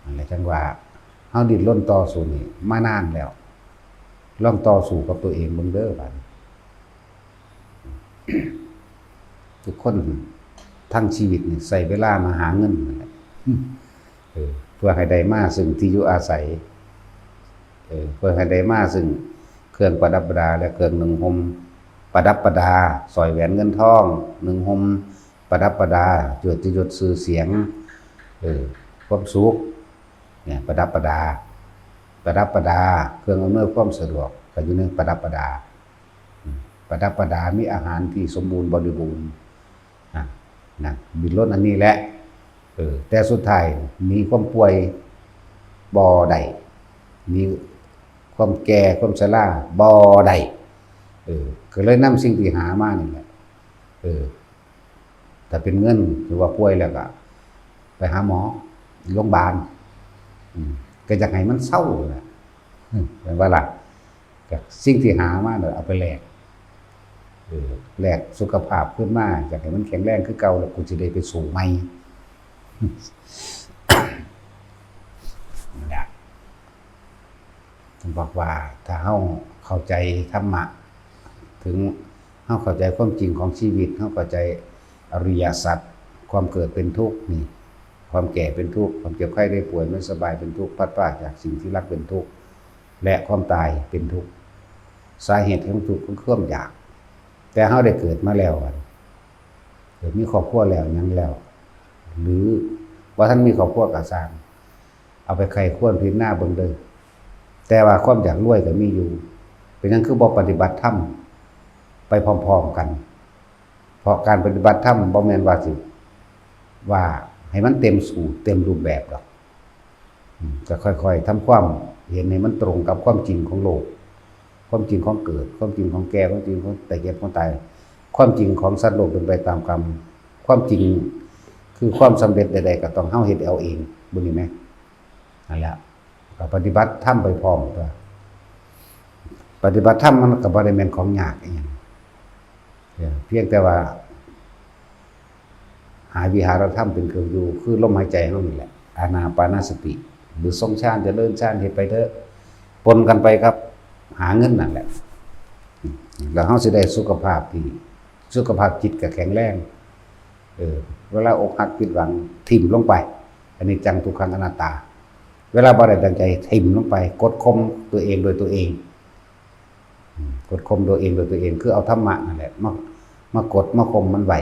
อะไรจังว่าเฮาดิ้นรนต่อสู้นี่มานานแล้วลองต่อสู้กับตัวเองเบิ่งเด้อบัดทุกคนทั้งชีวิตนี่ใช้เวลามาหาเงินนั่นแหละเพื่อให้ได้มาซึ่งที่อยู่อาศัยเพื่อให้ได้มาซึ่งเครื่องประดับประดาและเครื่องนึ่งห่มประดับประดาสร้อยแหวนเงินทองนึ่งห่มประดับประดาจวดยศชื่อเสียงความสุขเนี่ยประดับประดาเครื่องอำนวยความสะดวกก็อยู่ในประดับประดามีอาหารที่สมบูรณ์บริบูรณ์นะบินรถอันนี้แหละแต่สุดท้ายมีความป่วยบ่ได้มีความแก่ความชราบ่ได้ก็เลยนำสิ่งที่หามานี่แหละถ้าเป็นเงินหรือว่าป่วยแล้วก็ไปหาหมอโรงพยาบาลก็อยากให้มันเศร้านะแปลว่าล่ะก็สิ่งที่หามาเนี่ยเอาไปแลกสุขภาพขึ้นมาอยากให้มันแข็งแรงคือเก่าแล้วกูจะได้ไปสู่ใหม่ บอกว่าถ้าเฮาเข้าใจธรรมะถึงเฮาเข้าใจความจริงของชีวิตเฮาเข้าใจอริยสัจความเกิดเป็นทุกข์นี่ความแก่เป็นทุกข์ความเจ็บไข้ได้ป่วยไม่สบายเป็นทุกข์พลัดพรากจากสิ่งที่รักเป็นทุกข์และความตายเป็นทุกข์สาเหตุของทุกข์คือความอยากแต่เฮาได้เกิดมาแล้วเกิดมีครอบครัวแล้วยังแล้วหรือว่าท่านมีครอบครัวก็สร้างเอาไปใครควรพิจารณาเบิ่งเด้อแต่ว่าความอยากรวยก็มีอยู่เป็นนั้นคือบ่ปฏิบัติธรรมไปพร้อมๆกันเพราะการปฏิบัติธรรมบ่แม่นว่าสิว่าให้มันเต็มสูตรเต็มรูปแบบหรอกก็ค่อยๆทำความเห็นให้มันตรงกับความจริงของโลกความจริงของเกิดความจริงของแก่ความจริงของแต่เจ็บของตายความจริงของสัตว์โลกเป็นไปตามกรรมความจริงคือความสำเร็จใดๆก็ต้องเฮาเฮ็ดเอาเองบ่นี่แม่นั่นแหละก็ปฏิบัติธรรมไปพร้อมตัวปฏิบัติธรรมมันก็บ่ได้แม่นของยากอีหยังเพียงแต่ว่าหาวิหารธรรมเป็นเครื่องอยู่คือลมหายใจเฮานี่แหละอานาปานสติหรือทรงฌานเจริญฌานเฮ็ดไปเถอะปนกันไปครับหาเงินนั่นแหละแล้วเฮาสิได้สุขภาพที่สุขภาพจิตก็แข็งแรงเวลาอกหักผิดหวังทิ่มลงไปอันนี้จังทุกขังอนัตตาเวลาบ่ได้ดังใจทิ่มลงไปกดข่มตัวเองโดยตัวเองกดข่มตัวเองโดยตัวเองคือเอาธรรมะนั่นแหละมากดมาข่มมันไว้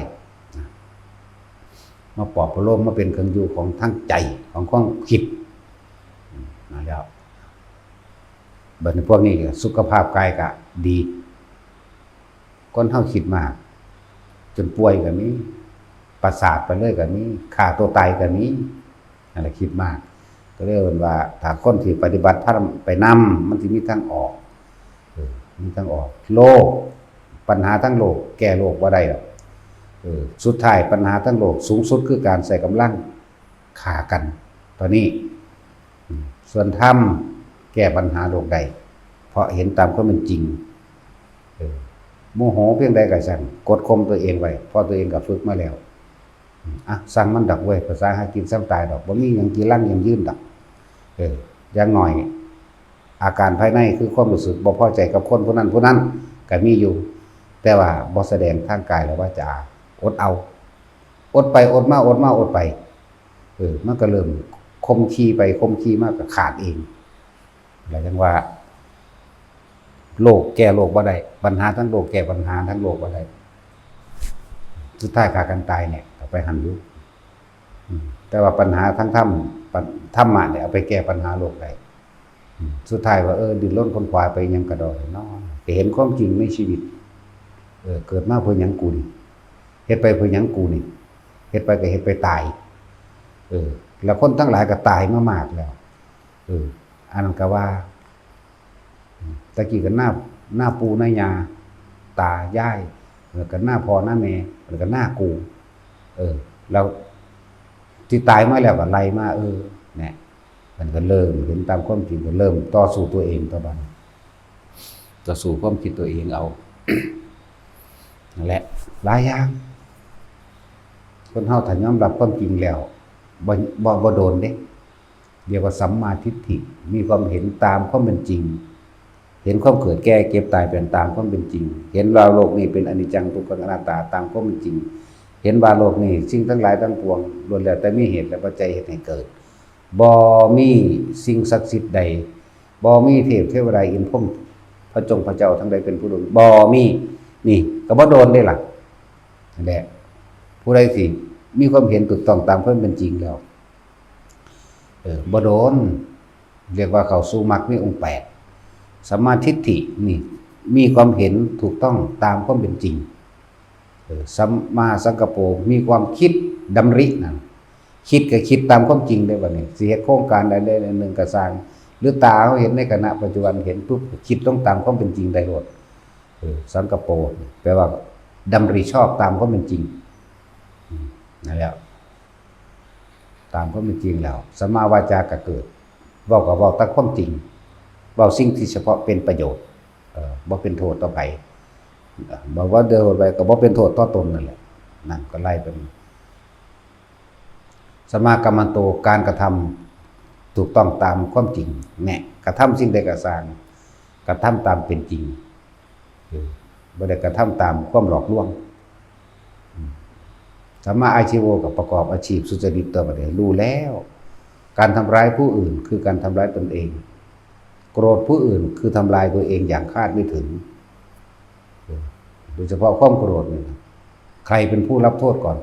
มาปลอบประโลมมาเป็นเครื่องอยู่ของทั้งใจของความคิดนั่นแล้วบัดนี้พวกนี้สุขภาพกายก็ดีคนเฮาคิดมากจนป่วยก็มีประสาทไปเลยก็มีฆ่าตัวตายก็มีนั่นแหละคิดมากก็เรียกว่าถ้าคนที่ปฏิบัติธรรมไปนำมันสิมีทางออกมีทางออกโลกปัญหาทั้งโลกแก้โลกบ่ได้หรอกสุดท้ายปัญหาทั้งโลกสูงสุดคือการใส่กำลังฆ่ากันตอนนี้ส่วนธรรมแก้ปัญหาโลกได้เพราะเห็นตามความเป็นจริงโมโหเพียงใดก็ช่างกดข่มตัวเองไว้เพราะตัวเองก็ฝึกมาแล้วสั่งมันดักเว้ยภาษาหากินซ้ำตายดอกบ่มีหยังกี่ลังยังยืนดักอย่างหน่อยอาการภายในคือความรู้สึกบ่พอใจกับคนผู้นั้นก็มีอยู่แต่ว่าบ่แสดงทางกายหรือว่าจะอดเอาอดไปอดมาอดไปมันก็เริ่มคมขี้ไปคมขี้มากก็ขาดเองอะไรจังว่าโลกแก้โลกบ่ได้ปัญหาทั้งโลกแก้ปัญหาทั้งโลกบ่ได้สุดท้ายฆ่ากันตายเนี่ยเอาไปหันอยู่แต่ว่าปัญหาทั้งธรรมะเนี่ยเอาไปแก้ปัญหาโลกได้สุดท้ายว่าดิ้นรนค้นคว้าไปยังกระดอยเนาะเห็นความจริงในชีวิตเกิดมาเพื่อหยังกูนี่เฮ็ดไปเพื่อหยังกูนี่เฮ็ดไปก็เฮ็ดไปตายแล้วคนทั้งหลายก็ตายมามากแล้วอันนั้นก็ว่าตะกี้ก็หน้าปูหน้ายาตายายแล้วก็หน้าพ่อหน้าแม่แล้วก็หน้ากูแล้วที่ตายมาแล้วก็ไล่มาเนี่ยมันก็เริ่มเห็นตามความจริงก็เริ่มต่อสู้ตัวเองต่อไปต่อสู้ความคิดตัวเองเอา นั่นแหละหลายอย่างคนเฮาถ้ายอมรับความจริงแล้วบ่โดนเด้เรียกว่าสัมมาทิฏฐิมีความเห็นตามความเป็นจริงเห็นความเกิดแก่เก็บตายเป็นตามความเป็นจริงเห็นว่าโลกนี้เป็นอนิจจังทุกขังอนัตตาตามความเป็นจริงเห็นว่าโลกนี้สิ่งทั้งหลายทั้งปวงล้วนแล้วแต่มีเหตุและปัจจัยเฮ็ดให้เกิดบ่มีสิ่งศักดิ์สิทธิ์ใดบ่มีเทพเทวดาอินทร์พรหมพระเจ้าทั้งใดเป็นผู้ดลบ่มีนี่ก็บ่โดนได้ล่ะนั่นแหละผู้ใดสิมีความเห็นถูกต้องตามความเป็นจริงแล้วบ่โดนเรียกว่าเข้าสู่มรรคมีองค์8สัมมาทิฏฐินี่มีความเห็นถูกต้องตามความเป็นจริงสัมมาสังกัปโปมีความคิดดำรินั่นคิดก็คิดตามความจริงได้บัดนี้สิเฮ็ดโครงการใดๆนึงก็สร้างหรือตาเขาเห็นในขณะปัจจุบันเห็นปุ๊บคิดต้องตามความเป็นจริงได้หมดสังกัปโปแปลว่าดำริชอบตามความเป็นจริงนั่นแหละตามความเป็นจริงแล้วสัมมาวาจาก็เกิดเว้าก็เว้าตามความจริงเว้าสิ่งที่เฉพาะเป็นประโยชน์บ่เป็นโทษต่อไปบอกว่าเดินไปก็บ่เป็นโทษต่อตนนั่นแหละนั่นก็ไล่เป็นสมากัมมันโตการกระทำ ถูกต้องตามความจริงแน่กระทำสิ่งใดก็สร้างกระทำตามเป็นจริงบ่ได้กระทำตามความหลอกลวงสัมมาอาชีวะกับประกอบอาชีพสุจริตต่อไปเลยรู้แล้วการทำร้ายผู้อื่นคือการทำร้ายตนเองโกรธผู้อื่นคือทำลายตัวเองอย่างคาดไม่ถึงโดยเฉพาะความโกรธเนี่ยใครเป็นผู้รับโทษก่อน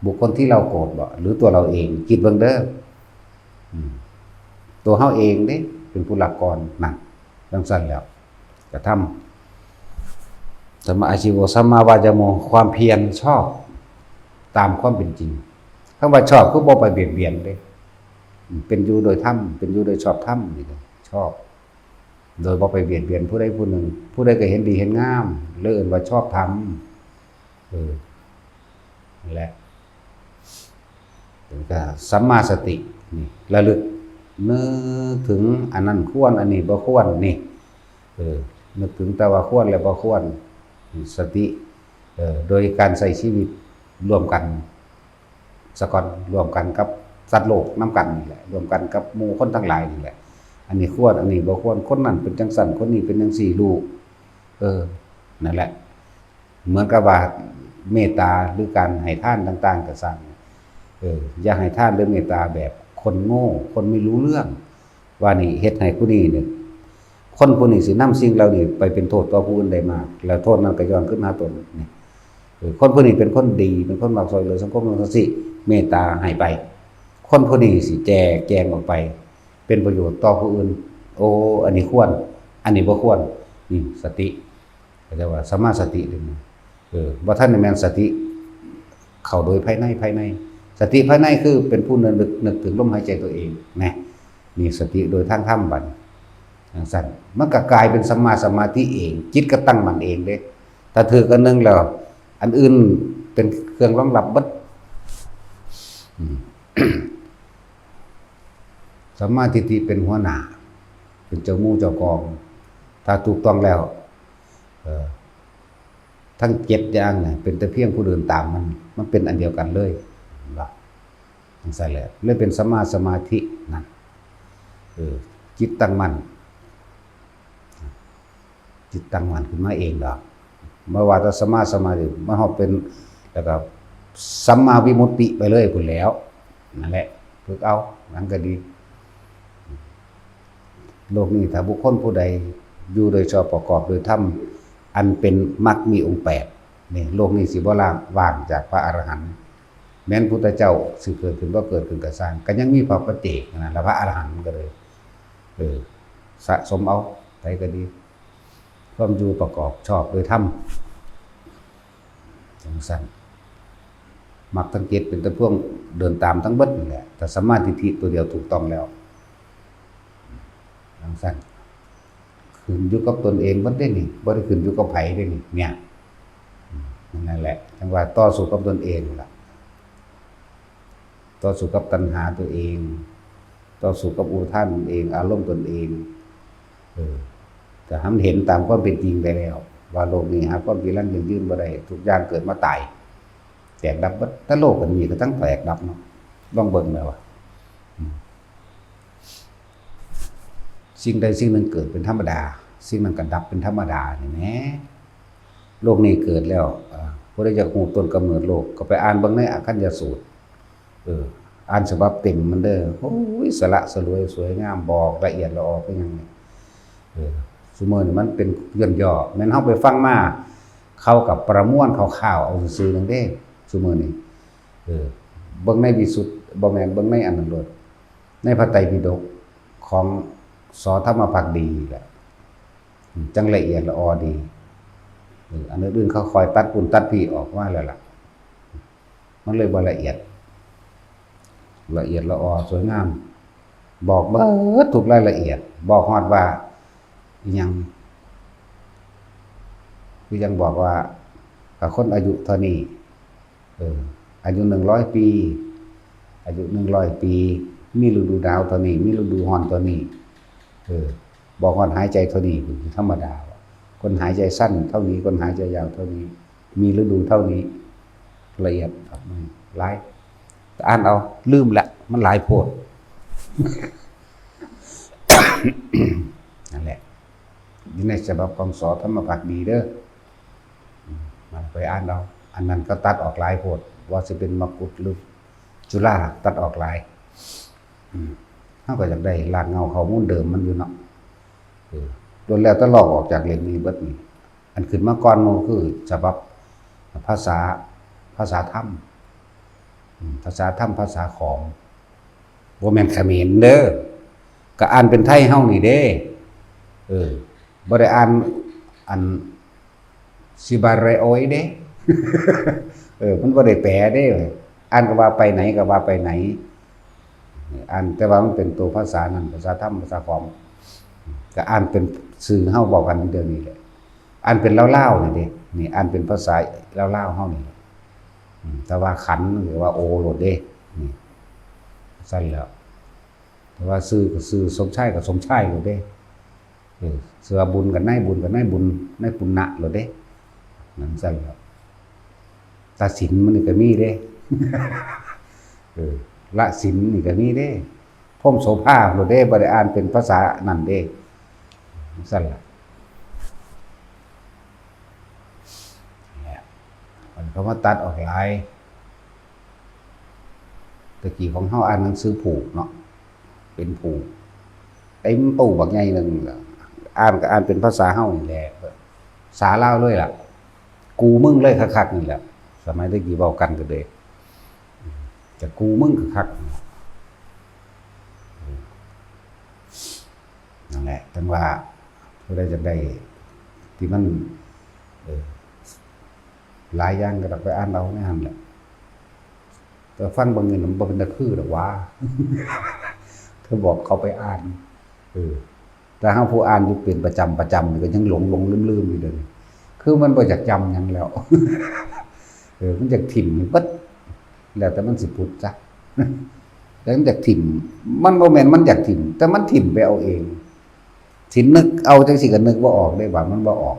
บุคคลที่เราโกรธบ่หรือตัวเราเองคิดเบิ่งเด้อตัวเฮาเองเด้เป็นผู้รับก่อนนั่นดังสั้นแล้วกระทำสัมมาอาชีวะสัมมาวายโมความเพียรชอบตามความเป็นจริงคำว่าชอบคือบ่ไปเบียดเบียนเด้เป็นอยู่โดยธรรมเป็นอยู่โดยชอบธรรมนี่ชอบโดยบ่ไปเบียดเบียนผู้ใดผู้หนึ่งผู้ใดก็เห็นดีเห็นงามเลื่อนว่าชอบธรรมนั่นแหละเป็นก็สัมมาสตินี่ระลึกนึกถึงอันนั้นควรอันนี้บ่ควรนี่นึกถึงแต่ว่าควรและบ่ควรสติโดยการใช้ชีวิตร่วมกันสะก่อนร่วมกันกับสัตว์โลกนำกันนี่แหละร่วมกันกับหมู่คนทั้งหลายนี่แหละอันนี้ควรอันนี้บ่ควรคนนั้นเป็นจังซั่นคนนี้เป็นจังซี่ลูกนั่นแหละเหมือนกับว่าเมตตาหรือการให้ทานต่างๆก็สั่งอย่าให้ทานหรือเมตตาแบบคนโง่คนไม่รู้เรื่องว่านี่เฮ็ดให้ผู้นี้เนี่ยคนผู้นี้สินำสิ่งเหล่านี้ไปเป็นโทษต่อผู้อื่นได้มากแล้วโทษนั้นก็ย้อนขึ้นมาตนนี่คนผู้นี้เป็นคนดีเป็นคนมักช่วยเหลือสังคมจังซี่เมตตาให้ไปคนผู้นี้สิแจงออกไปเป็นประโยชน์ต่อผู้อื่นโอ้อันนี้ควรอันนี้บ่ควรนี่สติก็เรียกว่าสัมมาสติเลยบ่ทันได้แม่นสติเข้าโดยภายในสติภายในคือเป็นผู้นึกถึงลมหายใจตัวเองนะนี่สติโดยทางธรรมบัดจังซั่นมันก็กลายเป็นสัมมาสมาธิเองจิตก็ตั้งมั่นเองเด้ถ้าถือกันนึงแล้วอันอื่นเป็นเครื่องรองรับเบิดสัมมาทิฏฐิเป็นหัวหน้าเป็นเจ้าหมู่เจ้ากองถ้าถูกต้องแล้วทั้ง7อย่างเนี่ยเป็นแต่เพียงผู้เดินตามมันเป็นอันเดียวกันเลยว่าจังซั่นแหละเลยเป็นสัมมาสมาธินั่นจิตตั้งมั่นจิตตั้งมั่นขึ้นมาเองดอกเมื่อว่าแต่สัมมาสมาธิมันเฮาเป็นแล้วก็สัมมาวิมุตติไปเลยพุ่นแล้วนั่นแหละฝึกเอานั่นก็ดีโลกนี้ถ้าบุคคลผู้ใดอยู่โดยชอบประกอบโดยธรรมอันเป็นมรรคมีองค์8นี่โลกนี้สิบ่ว่างจากพระอรหันต์แม้นพุทธเจ้าสิเกิดขึ้นบ่เกิดขึ้นก็สร้างก็ยังมีพระปัจเจกนะแล้วพระอรหันต์ก็เลยสะสมเอาไปก็ดีความอยู่ประกอบชอบโดยธรรมจังซั่นมรรคทั้ง7เป็นแต่พวกเดินตามทั้งเบิดนี่แหละแต่สัมมาทิฏฐิตัวเดียวถูกต้องแล้วจังซั่นขึ้นอยู่กับตนเองบ่ได้นี่บ่ได้ขึ้นอยู่กับไผได้นี่เนี่ยนั่นแหละจังว่าต่อสู้กับตนเองล่ะต่อสู้กับตัณหาตัวเองต่อสู้กับอุทานตนเองอารมณ์ตนเองแต่ทำเห็นตามความเป็นจริงได้แล้วว่าโลกนี้หาความจีรังยืนบ่ได้ทุกอย่างเกิดมาตายแตกดับถ้าโลกมันมีก็ทั้งแตกดับเนาะลองเบิ่งแล้วว่าสิ่งใดสิ่งหนึ่งเกิดเป็นธรรมดาสิ่งนั้นก็ดับเป็นธรรมดานี่แหละโลกนี้เกิดแล้วผู้ใดอยากรู้ต้นกำเนิดโลกก็ไปอ่านเบิ่งในอคัญญสูตรอ่านฉบับเต็มมันเด้อโอ้ยสละสลวยสวยงามบอกละเอียดละออเป็นหยังนี่ซุมื้อนี่มันเป็นย่อๆแม่นเฮาไปฟังมาเข้ากับประมวลคร่าวๆเอาซื่อๆนึงเด้ซุมื้อนี้เบิ่งในวิสุทธิ์บ่แม่นเบิ่งในอันนั้นโลดในพระไตรปิฎกของสอธรรมภักดีแหละจังละเอียดละออดีอันอื่นๆเขาคอยตัดปุ่นตัดพี่ออกว่าแล้วล่ะมันเลยบ่ละเอียดละออสวยงามบอกเบิดทุกรายละเอียดบอกฮอดว่าอีหยังคือยังบอกว่ากับคนอายุเท่านี้อายุ100ปีอายุ100ปีมีฤดูหนาวเท่านี้มีฤดูร้อนเท่านี้บอกว่าหายใจเท่านี้คือธรรมดาคนหายใจสั้นเท่านี้คนหายใจยาวเท่านี้มีฤดูเท่านี้ละเอียดหลายอ่านเอาลืมละมันหลายโพด นั่นแหละอยู่ในฉบับของสธรรมภักดีเด้อมันไปอ่านเอาอันนั้นก็ตัดออกหลายโพดว่าจะเป็นมกุฏหรือจุฬาตัดออกหลายเขาก็อยากได้ลากเงาข้อมูลเดิมมันอยู่เนาะโดนแล้วตลอกออกจากเล่มนี้เบิดนี่อันขึ้นมาก่อนมันคือฉบับภาษาธรรมภาษาธรรมภาษาของบ่แม่นเขมรเด้อก็อ่านเป็นไทยเฮานี่เด้บ่ได้อ่านอันสิบาเรโอยเด้ มันบ่ได้แปลเด้อ่านก็ว่าไปไหนก็ว่าไปไหนอ่านแต่ว่ามันเป็นตัวภาษานั้นภาษาธรรมภาษาของก็อ่านเป็นสื่อเฮาบอกกันเดี๋ยวนี้แหละอ่านเป็นลาวๆนี่เด้นี่อ่านเป็นภาษาลาวๆเฮานี่แต่ว่าขันหรือว่าโอโลดเด้นี่สั้นแล้วแต่ว่าซื้อก็ซื้อสมชายก็สมชายโลดเด้เสือบุญกับนายบุญกับนายบุญนายปุณณะโลดเด้นั่นสั้นแล้วตาสินมันนี่ก็มีเด้ละสินนี่ก็มีเด้พ่มโสภาโลดเด้บ่ได้อ่านเป็นภาษานั่นเด้สั้นแล้วมันเขามาตัดออกหลายตะกี้ของเฮาอ่านหนังสือผูกเนาะเป็นผูกเต็มตู้บักใหญ่นึงอ่านก็อ่านเป็นภาษาเฮานี่แหละภาษาลาวเลยล่ะกูมึงเลยคักๆนี่แหละสมัยตะกี้เว้ากันก็เด้จะกูมึงคักนั่นแหละจังว่าผู้ใดจะได้ที่มันหลายอย่างก็ต้องไปอ่านเอาไม่หันแหละแต่ฟังบางเงินมันเป็นตะคือหรอกว่าเธอบอกเขาไปอ่านแต่ถ้าผู้อ่านอยู่เป็นประจำก็ยังหลงลืมอยู่เลยคือมันบ่อยากจำยังแล้วมันอยากถิ่มปั๊ดแล้วแต่มันสิพุทธจ้ะแล้วมันอยากถิ่มมันโมเมนต์มันอยากถิ่มแต่มันถิ่มไปเอาเองสินึกเอาจังสิก็นึกว่าออกได้บาดมันบ่ออก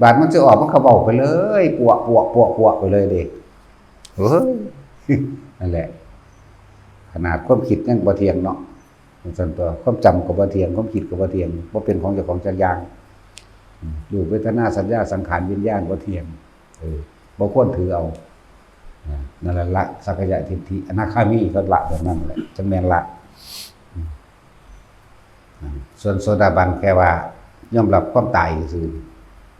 บาดมันจะออกมันเขาบอกไปเลยปวกไปเลยเด็กเฮ้ยนั่นแหละขนาดความคิดยังบ่เที่ยงเนาะส่วนตัวความจำก็บ่เที่ยงความคิดก็บ่เที่ยงบ่เป็นของเจ้าของจักอย่างรูปเวทนาสัญญาสังขารวิญญาณบ่เที่ยงบ่ควรถือเอานั่นแหละละสักยะทิฏฐิอนาคามีก็ละแบบนั้นแหละจังแม่นละส่วนโสดาบันแค่ว่ายอมรับความตายซื่อ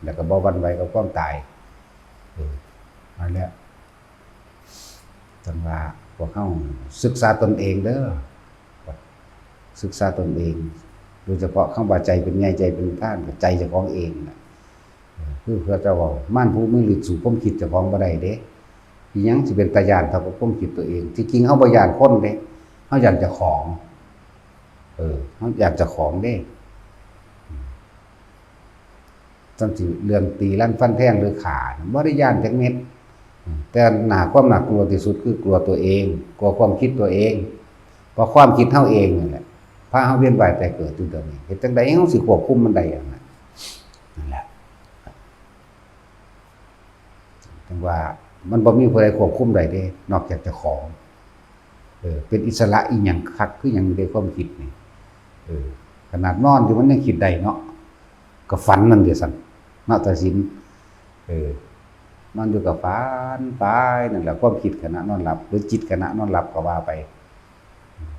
แล้วก็บ่หวั่นไหวกับความตายนั่นแหละจังว่าพวกเฮาศึกษาตนเองเด้อศึกษาตนเองโดยเฉพาะคำว่าใจเป็นไงใจเป็นท่านกับใจเจ้าของเองน่ะคือเพื่อจะว่าม่านผู้มือหลุดสู่ความคิดเจ้าของบ่ได้เด้อีหยังสิเป็นตาญาณเท่ากับความคิดตัวเองที่จริงเฮาบ่ญาณคนเด้เฮาอยากจะของเฮาอยากจะของเด้จังสิเรื่องตีลั่นฟันแทงหรือขาบ่ได้ญาณจักเม็ดแต่ความน่ากลัวที่สุดคือกลัวตัวเองกลัวความคิดตัวเองเพราะความคิดเฮาเองนั่นแหละพาเฮาเวียนว่ายแต่เกิดอยู่ตรงนี้เฮ็ดจังได๋เฮาสิควบคุมมันได้นั่นแหละจังว่ามันบ่มีผู้ใดควบคุมได้เด้นอกจากเจ้าของเป็นอิสระอีหยังคักคือหยังอยู่ในความคิดนี่ขนาดนอนอยู่มันยังคิดได้เนาะก็ฝันนั่นเด้ซั่นเนาะตาสินนอนอยู่กับฝันไปนั่นแหละความคิดขณะนอนหลับหรือจิตขณะนอนหลับก็ว่าไป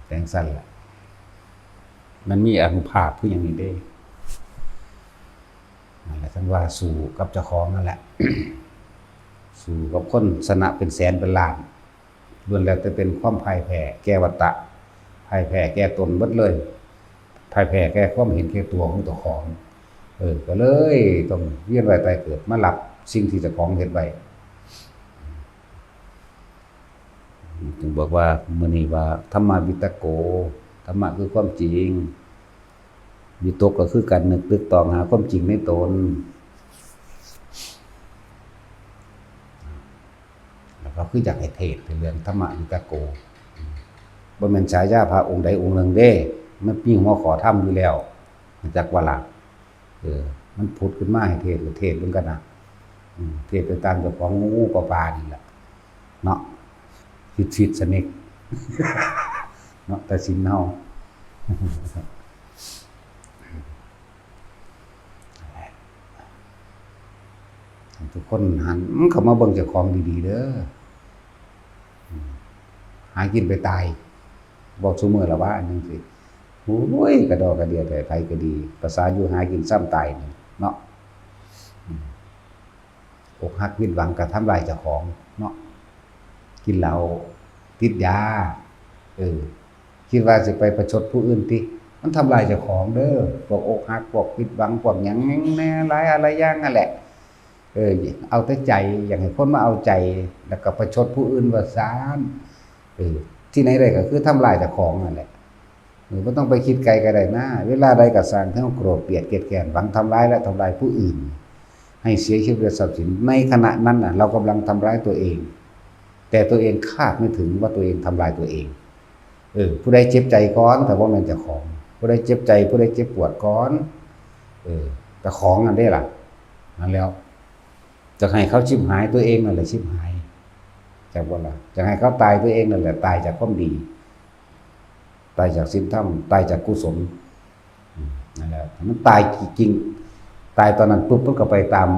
แต่งซั่นล่ะมันมีอนุภาพคืออย่างนี้เด้นั่นแหละท่านว่าสู่กับเจ้าของนั่นแหละ สู่กับคนสนะเป็นแสนเป็นล้านล้วนแล้วแต่เป็นความพ่ายแพ้แก้วัฏฏะพ่ายแพ้แก้ตนเบิดเลยพ่ายแพ้แก้ความเห็นแก่ตัวของเจ้าของก็เลยต้องเวียนว่ายตายเกิดมารับสิ่งที่เจ้าของเฮ็ดไว้จึงบอกว่ามื้อนี้ว่าธัมมาวิตโกธรรมะคือความจริงวิตกก็คือการนึกตึกตองหาความจริงในตนแล้วก็คืออยากให้เทศน์เรื่องธรรมะวิตโกบ่แม่นฉายาพระองค์ใดองค์หนึ่งเด้มันมีหัวข้อธรรมอยู่แล้วจักว่าล่ะมันผุดขึ้นมาให้เทศน์ก็เทศน์เบิ่งกันนะเทศน์ไปตามเจ้าของงูปลานี่แหละเนาะฟิดสนิก เนาะแต่สินเฮาทุกคนหันเข้ามาเบิ่งเจ้าของดีๆเด้อหากินไปตายบอกซุมื้อละว่าจังซี่โอ้ยกระดอกกระเดียแต่ไผก็ดีภาษาอยู่หากินซ้ำตายนี่เนาะอกหักผิดหวังก็ทำลายเจ้าของเนาะกินเหล้าติดยาคิดว่าสิไปประชดผู้อื่นติมันทำลายเจ้าของเด้อพวกอกหักพวกผิดหวังพวกหยังแน่หลายอะไรอย่างนั่นแหละเอาแต่ใจอยากให้คนมาเอาใจแล้วก็ประชดผู้อื่นว่าซ่านที่ไหนได้ก็คือทำลายเจ้าของนั่นแหละบ่ต้องไปคิดไกลก็ได้นะเวลาใดก็สร้างเฮาโกรธเกลียดเกลียดแค้นหวังทำร้ายและทำลายผู้อื่นให้เสียชีวิตและทรัพย์สินในขณะนั้นน่ะเรากำลังทำร้ายตัวเองแต่ตัวเองคาดไม่ถึงว่าตัวเองทำลายตัวเองผู้ใดเจ็บใจก่อนแต่ว่ามันเจ้าของผู้ใดเจ็บใจผู้ใดเจ็บปวดก่อนแต่ของนั่นได้ล่ะนั่นแล้วจะให้เขาชิบหายตัวเองนั่นแหละชิบหายจากว่าล่ะจะให้เขาตายตัวเองนั่นแหละตายจากความดีตายจากศีลธรรมตายจากกุศลนั่นแหละมันตายจริงตายตอนนั้นปุ๊บมันก็ไปตาม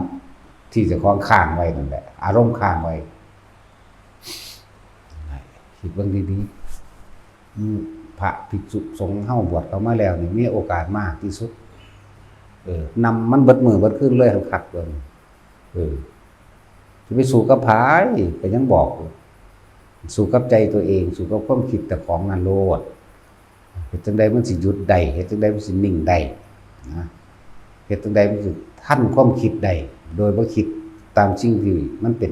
ที่เจ้าของค้างไว้นั่นแหละอารมณ์ค้างไว้คิดเบิ่งดีๆพระภิกษุสงฆ์เฮาบวชเข้ามาแล้วนี่มีโอกาสมากที่สุดนำมันเบิดมือเบิดคืนเลยหันคักเบิ่งจะไปสู่กับไผก็ยังบอกสู่กับใจตัวเองสู่กับความคิดแต่ของนั่นโลดเฮ็ดจังได๋มันสิหยุดได้เฮ็ดจังได๋มันสินิ่งได้นะเฮ็ดจังได๋มันสิทันความคิดได้โดยบ่คิดตามสิ่งที่มันเป็น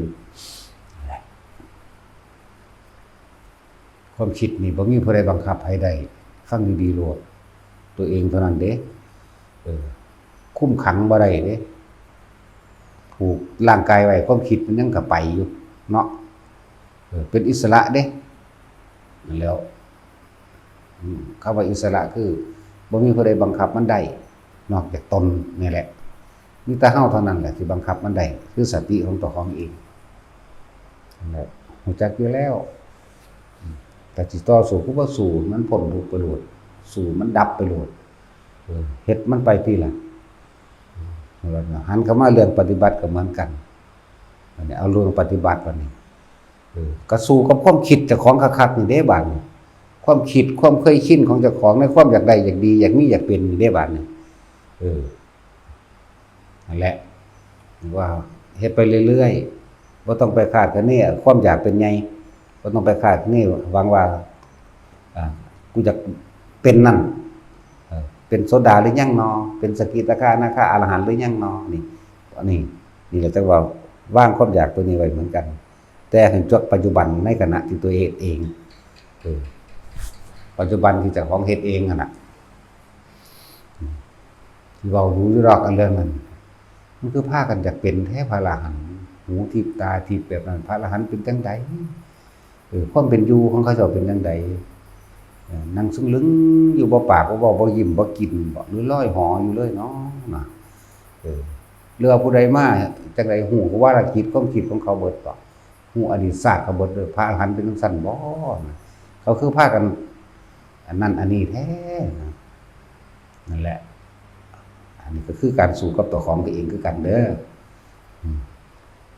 ความคิดนี่บ่มีผู้ใดบังคับให้ได้ฟังดีๆโลดตัวเองเท่านั้นเด้คุ้มขังบ่ได้เด้ผูกร่างกายไว้ความคิดมันยังก็ไปอยู่เนาะเป็นอิสระเด้นั่นแล้วคำว่าอิสระคือบ่มีผู้ใดบังคับมันได้นอกจากตนนี่แหละมีแต่เฮาเท่านั้นแหละที่บังคับมันได้คือสติของตัวของเองนั่นแหละรู้จักอยู่แล้วแต่สิต่อสู้ก็บ่สู้มันพ้นทุกข์ไปโลดสู้มันดับไปโลดเฮ็ดมันไปทีละหันเข้ามาเรื่องปฏิบัติก็เหมือนกันอันนี้เอาเรื่องปฏิบัติบัดนี้ก็สู้กับความคิดเจ้าของคักๆนี่เด้บาดนี้ความคิดความเคยชินของเจ้าของในความอยากได้อยากดีอยากมีอยากเป็นนี่เด้บาดนี้นั่นแหละว่าเฮ็ดไปเรื่อยๆบ่ต้องไปคาดคะเนความอยากเป็นไงบ่ต้องไปคาดคะเนหวังว่ากูจะเป็นนั่นเป็นโสดาหรือยังนอเป็นสกิทาคานาคาอรหันต์หรือยังนอนี่แหละจังว่าว่างความอยากตัวนี้ไว้เหมือนกันแต่ให้จดปัจจุบันในขณะที่ตัวเองปัจจุบันที่เจ้าของเฮ็ดเองน่ะที่เว้ารู้อยู่ดอกอันเรื่องนั้นมันคือพากันอยากเป็นแท้พระอรหันต์หูทิพตาทิพแบบนั้นพระอรหันต์เป็นจังไดความเป็นอยู่ของเขาเจ้าเป็นจังไดนั่งซึ้งลึงอยู่บ่ปากบ่เว้าบ่ยิ้มบ่กินบ่หรือลอยหออยู่เลยเนาะนะเรือผู้ใดมาจังได๋ฮู้ว่าละคิดความคิดของเขาเบิดบ่ฮู้อดีตศาสตร์เขาเบิดพระอรหันต์เป็นจังซั่นบ่เขาคือพากันอันนั้นอันนี้แท้นั่นแหละอันนี้ก็คือการสู้กับตัวของตัวเองคือกันเด้อ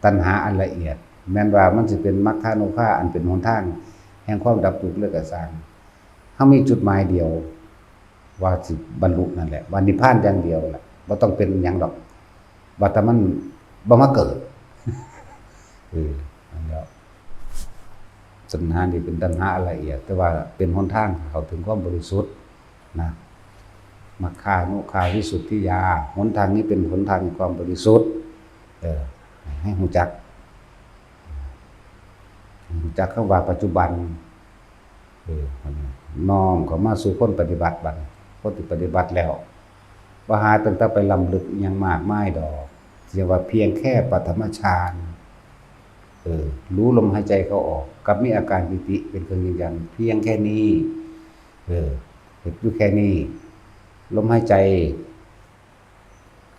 ตัณหาอันละเอียดแม้นว่ามันสิเป็นมรรคานุภาอันเป็นหนทางแห่งความดับทุกข์เลิกก็สร้างเฮามีจุดหมายเดียวว่าสิบรรลุนั่นแหละว่านิพพานอย่างเดียวแหละบ่ต้องเป็นหยังดอกว่าแต่มันบ่มาเกิดนั่นแล้วตัณหานี่เป็นตัณหาละเอียดแต่ว่าเป็นหนทางเข้าถึงความบริสุทธิ์นะมรรคานุภาวิสุทธิญาณหนทางนี้เป็นหนทางแห่งความบริสุทธิ์ให้รู้จักคำว่าปัจจุบันน้อมเข้ามาสู่คนปฏิบัติบัดคนที่ปฏิบัติแล้วบ่หาตั้งแต่ไปล้ำลึกอิหยังมากมายดอกเรียกว่าเพียงแค่ปฐมฌานรู้ลมหายใจเข้าออกกับมีอาการปิติเป็นเครื่องยืนยันเพียงแค่นี้เฮ็ดอยู่แค่นี้ลมหายใจ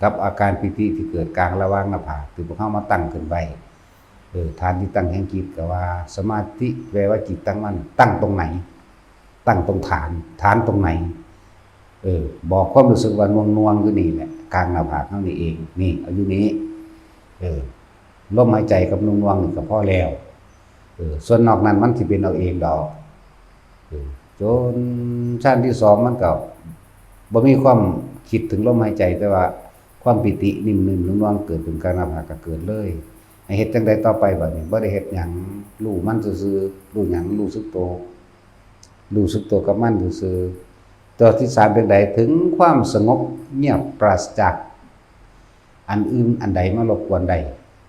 กับอาการปิติที่เกิดกลางระหว่างหน้าผากที่พวกเฮามาตั้งขึ้นไว้ฐานที่ตั้งแห่งจิตก็ว่าสมาธิแปลว่าจิตตั้งมั่นตั้งตรงไหน ตั้งตรงฐานตรงไหนบอกความรู้สึกว่านวงอยู่นี่แหละกลางหน้าผากเท่านี้เองนี่เอาอยู่นี้ลมหายใจกับนวงนี่ก็พอแล้วส่วนนอกนั้นมันสิเป็นเอาเองดอกจนชั้นที่สองมันก็บ่มีความคิดถึงลมหายใจแต่ว่าความปิตินิ่มๆนวงๆเกิดขึ้นกลางหน้าผากก็เกิดเลยให้เฮ็ดจังได๋ต่อไปบัดนี้บ่ได้เฮ็ดหยังรู้มันซื่อๆรู้หยังรู้สึกตัวกับมันซื่อๆตัวที่3เป็นใดถึงความสงบเงียบปราศจากอันอื่นอันใดมารบกวนใด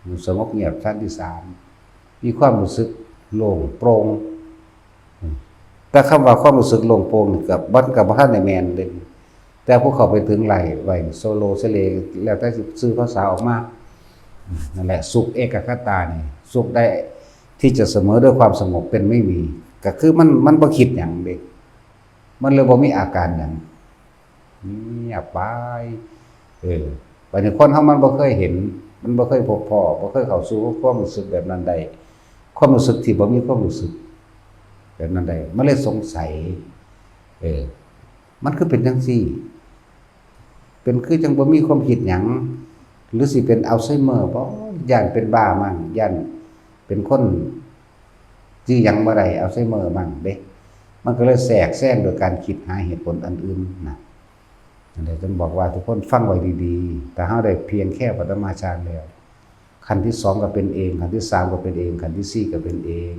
อยู่สงบเงียบชั้นที่3มีความรู้สึกโล่งโปร่งแต่คำว่าความรู้สึกโล่งโปร่งนี่ก็บ่ทันได้แม่นเด้แต่พวกเขาไปถึงไว้โซโลเซเลแล้วแต่ซื้อภาษาออกมานั่นแหละสุขเอกคตานี่สุขได้ที่จะเสมอด้วยความสงบเป็นไม่มีก็คือมันบ่คิดหยังเด้มันเลยบ่มีอาการหยังเงียบไปบัดนี้คนเฮามันบ่เคยเห็นมันบ่เคยพบพ้อบ่เคยเข้าสู่ความรู้สึกแบบนั้นได้ความรู้สึกที่บ่มีความรู้สึกแบบนั้นได้มันเลยสงสัยมันคือเป็นจังซี่เป็นคือจังบ่มีความคิดหยังหรือสิเป็นอัลไซเมอร์บ่ย่านเป็นบ้ามั่งย่านเป็นคนจื้อหยังบ่ได้อัลไซเมอร์มั่งเด้มันก็เลยแทรกแซงโดยการคิดหาเหตุผลอันอื่นนะนั่นแหละต้องบอกว่าทุกคนฟังไว้ดีๆแต่เฮาได้เพียงแค่ปฐมฌานแล้วขั้นที่2ก็เป็นเองขั้นที่3ก็เป็นเองขั้นที่4ก็เป็นเอง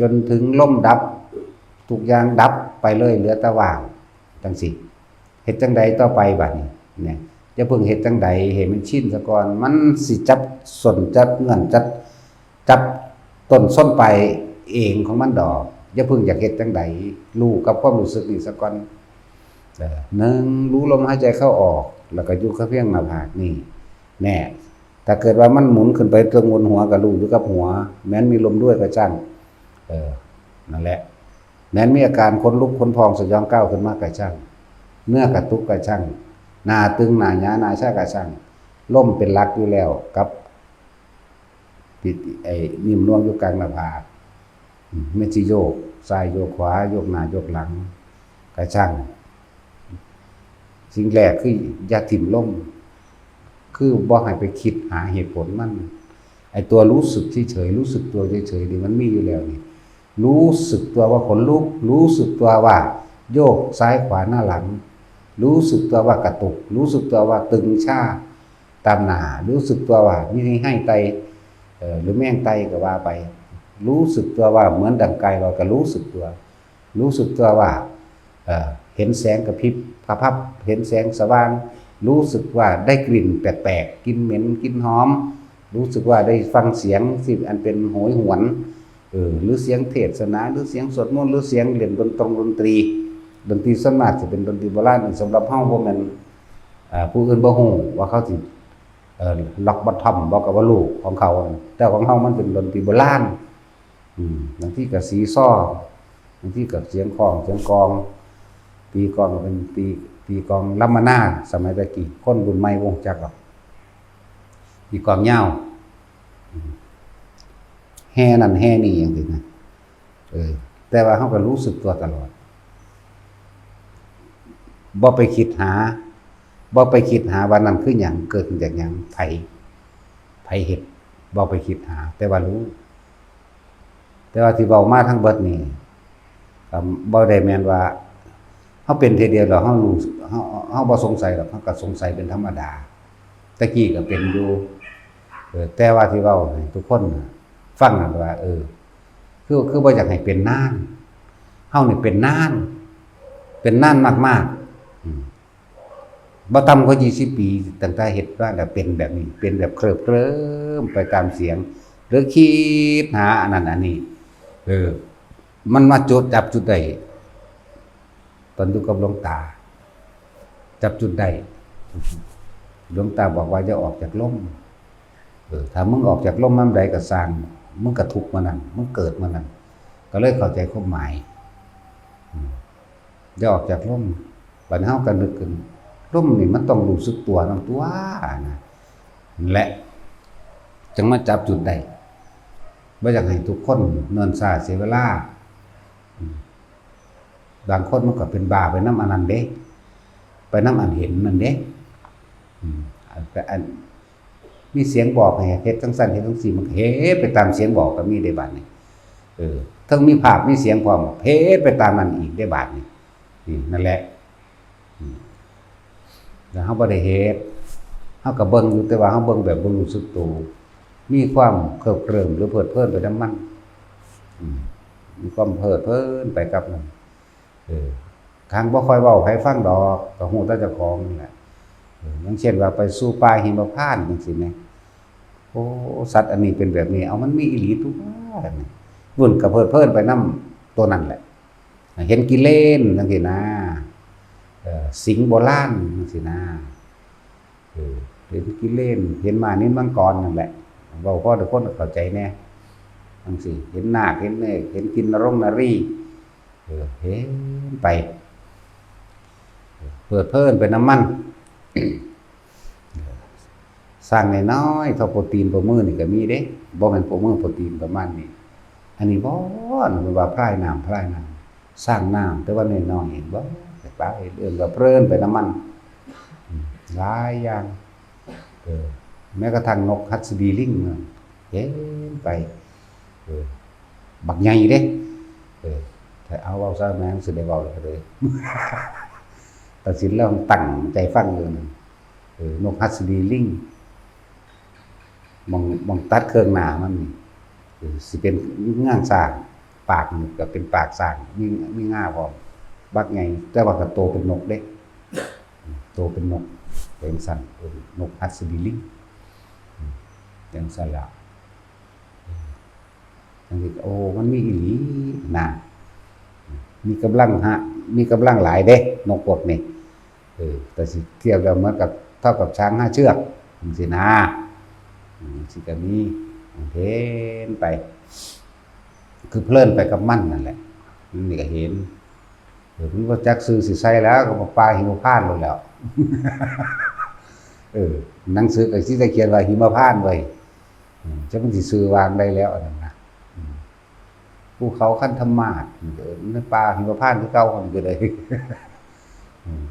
จนถึงลมดับทุกอย่างดับไปเลยเหลือแต่ว่างจังซี่เฮ็ดจังใดต่อไปบัดนี้เนี่ยจะเพิ่งเฮ็ดจังใดให้มันชินซะก่อนมันสิจับส้นจับเงื่อนจับต้นส้นปลายเองของมันดอกอย่าเพิ่งอยากเฮ็ดจังใดรู้กับความรู้สึกนี่ซะก่อน1รู้ลมหายใจเข้าออกแล้วก็อยู่กับเพียงหน้าผากนี่แน่ถ้าเกิดว่ามันหมุนขึ้นไปตรงบนหัวก็รู้อยู่กับหัวแม้นมีลมด้วยก็ช่างนั่นแหละแม้นมีอาการขนลุกขนพองสยองก้าวขึ้นมาก็ช่างเนื้อกระตุกก็ช่างหน้าตึงหน้าหยาหน้าชาก็ช่างลมเป็นหลักอยู่แล้วกับนิ่มนวลอยู่กลางหน้าผากไม่สิโยกซ้ายโยกขวาโยกหน้าโยกหลังก็ช่างสิ่งแรกคืออย่าถิ่มลมคือบ่ให้ไปคิดหาเหตุผลมันไอ้ตัวรู้สึกเฉยๆรู้สึกตัวเฉยๆนี่มันมีอยู่แล้วนี่รู้สึกตัวว่าขนลุกรู้สึกตัวว่าโยกซ้ายขวาหน้าหลังรู้สึกตัวว่ากระตุกรู้สึกตัวว่าตึงชาตามหน้ารู้สึกตัวว่ามีให้ไตหรือแม่งไตก็ว่าไปรู้สึกตัวว่าเหมือนดั่งไกลก็รู้สึกตัวรู้สึกตัวว่าเห็นแสงกระพริบพับเห็นแสงสว่างรู้สึกว่าได้กลิ่นแปลกๆกลิ่นเหม็นกลิ่นหอมรู้สึกว่าได้ฟังเสียงสิ่งอันเป็นโหยหวนหรือเสียงเทศนาหรือเสียงสวดมนต์หรือเสียงเล่นดนตรีส่วนมากจะเป็นดนตรีโบราณสำหรับเฮาบ่แม่นผู้อื่นบ่ฮู้ว่าเขาสิล็อกบอททอมบ่ก็ว่าลูกของเขาแต่ของเฮามันเป็นดนตรีโบราณบางทีก็สีซ้อบางทีก็เสียงของเสียงกลองตีกลองก็เป็นตีกลองลัมมานาสมัยตะกี้คนรุ่นใหม่บ่รู้จักหรอกตีกลองยาวแห่นั่นแห่นี่จังซี่นะแต่ว่าเฮาก็รู้สึกตัวตลอดบ่ไปคิดหาว่านั่นคือหยังเกิดขึ้นจากหยังไผเฮ็ดบ่ไปคิดหาแต่ว่ารู้แต่ว่าที่เว้ามาทั้งเบิดนี่ก็บ่ได้แม่นว่าเฮาเป็นทีเดียวแล้วเฮารู้เฮาบ่สงสัยหรอกเฮาก็สงสัยเป็นธรรมดาตะกี้ก็เป็นอยู่แต่ว่าที่เว้าให้ทุกคนฟังนั่นว่าคือบ่อยากให้เป็นนานเฮานี่เป็นนานมากๆบ่ต่ำกว่า20ปีตั้งแต่เฮ็ดว่าแล้วเป็นแบบนี้เป็นแบบเคลิบเคลิ้มไปตามเสียงหรือคิดหาอันนั้นอันนี้มันมาจับจุดใดตอนอยู่กับหลวงตาจับจุดใดหลวงตาบอกว่าจะออกจากลมถ้ามึงออกจากลมมันใดก็สร้างมึงก็ทุกข์มานั่นมึงเกิดมานั่นก็เลยเข้าใจความหมายจะออกจากลมบัดเฮาก็นึกขึ้นลมนี่มันต้องรู้สึกตัวนั่นตัวนะและจังมาจับจุดใดบ่อยากให้ทุกคนเนิ่นช้าเสียเวลา บางคนมันก็เป็นบ้าไปน้ำอันนั้นเด้ไปน้ำอันเห็นนั่นเด้แต่อันมีเสียงบอกให้เฮ็ดจังซั่นเฮ็ดจังซี่มันเฮ็ดไปตามเสียงบอกก็มีได้บัดนี้ทั้งมีภาพมีเสียงพร้อมเฮ็ดไปตามนั้นอีกได้บัดนี้นี่นั่นแหละแล้วเฮาบ่ได้เฮ็ดเฮาก็เบิ่งอยู่แต่ว่าเฮาเบิ่งแบบบ่รู้สึกตัวมีความเคลิ้มเคลิ้มหรือเพลิดเพลินไปนำมันมีความเพลิดเพลินไปกับมันทางบ่ค่อยเว้าให้ฟังดอกก็ฮู้แต่เจ้าของนั่นแหละอย่างเช่นว่าไปสู่ป่าหิมพานต์จังซี่แหมโอ้สัตว์อันนี้เป็นแบบนี้เอามันมีอีหลีทุกอย่างนี่วุ่นก็เพลิดเพลินไปนำตัวนั้นแหละเห็นกิเลนจังซี่นะสิงโบราณจังซี่นะเห็นกิเลนเห็นมานิมังกรนั่นแหละเว้าพอทุกคนเข้าใจแน่จังซี่เห็นนาคเห็นเนกเห็นกินนรงนารีเห็นไปเพลิดเพลินไปน้ำมันสร้างน้อยๆเท่าโปรตีนโปรมือนี่ก็มีเด้บ่แม่นโปรมือโปรตีนประมาณนี้อันนี้บ่มันว่าพรายน้ำสร้างน้ำแต่ว่าน้อยๆเห็นบ่แต่ปลาเอิ้นว่าเพลินไปน้ำมันหลายอย่างแม้กระทั่งนกฮัตสบีลิงเห็นไปบักใหญ่เด้ถ้าเอาเว้าซะแม่นสิได้เว้าเลยตัดสินแล้วตั้งใจฟังเลยนกฮัตสบีลิงมองตัดเครื่องหน้ามันสิเป็นง่างสร้างปากมันก็เป็นปากสร้างมีง่าพร้อมบักใหญ่แต่ว่าก็โตเป็นนกเด้โตเป็นนกเป็นสันนกฮัตสบีลิงจังซั่นล่ะจังซี่โอ้มันมีอีหลีนะมีกำลังหลายเด้นกพวกนี้แต่สิเทียบแล้วเหมือนกับเท่ากับช้าง5 เชือกจังซี่นะสิก็มีเห็นไปคือเพลินไปกับมันนั่นแหละนี่ก็เห็นมันบ่จักซื้อสิใส่แล้วก็บ่ปลาหิมพานต์โลดแล้วหนังสือก็สิได้เขียนว่าหิมพานต์ไว้จะมันสิซื้อวางได้แล้วอันนั้นนะภูเขาคันธมาศในป่าหิมพานต์คือเก่ามันก็ได้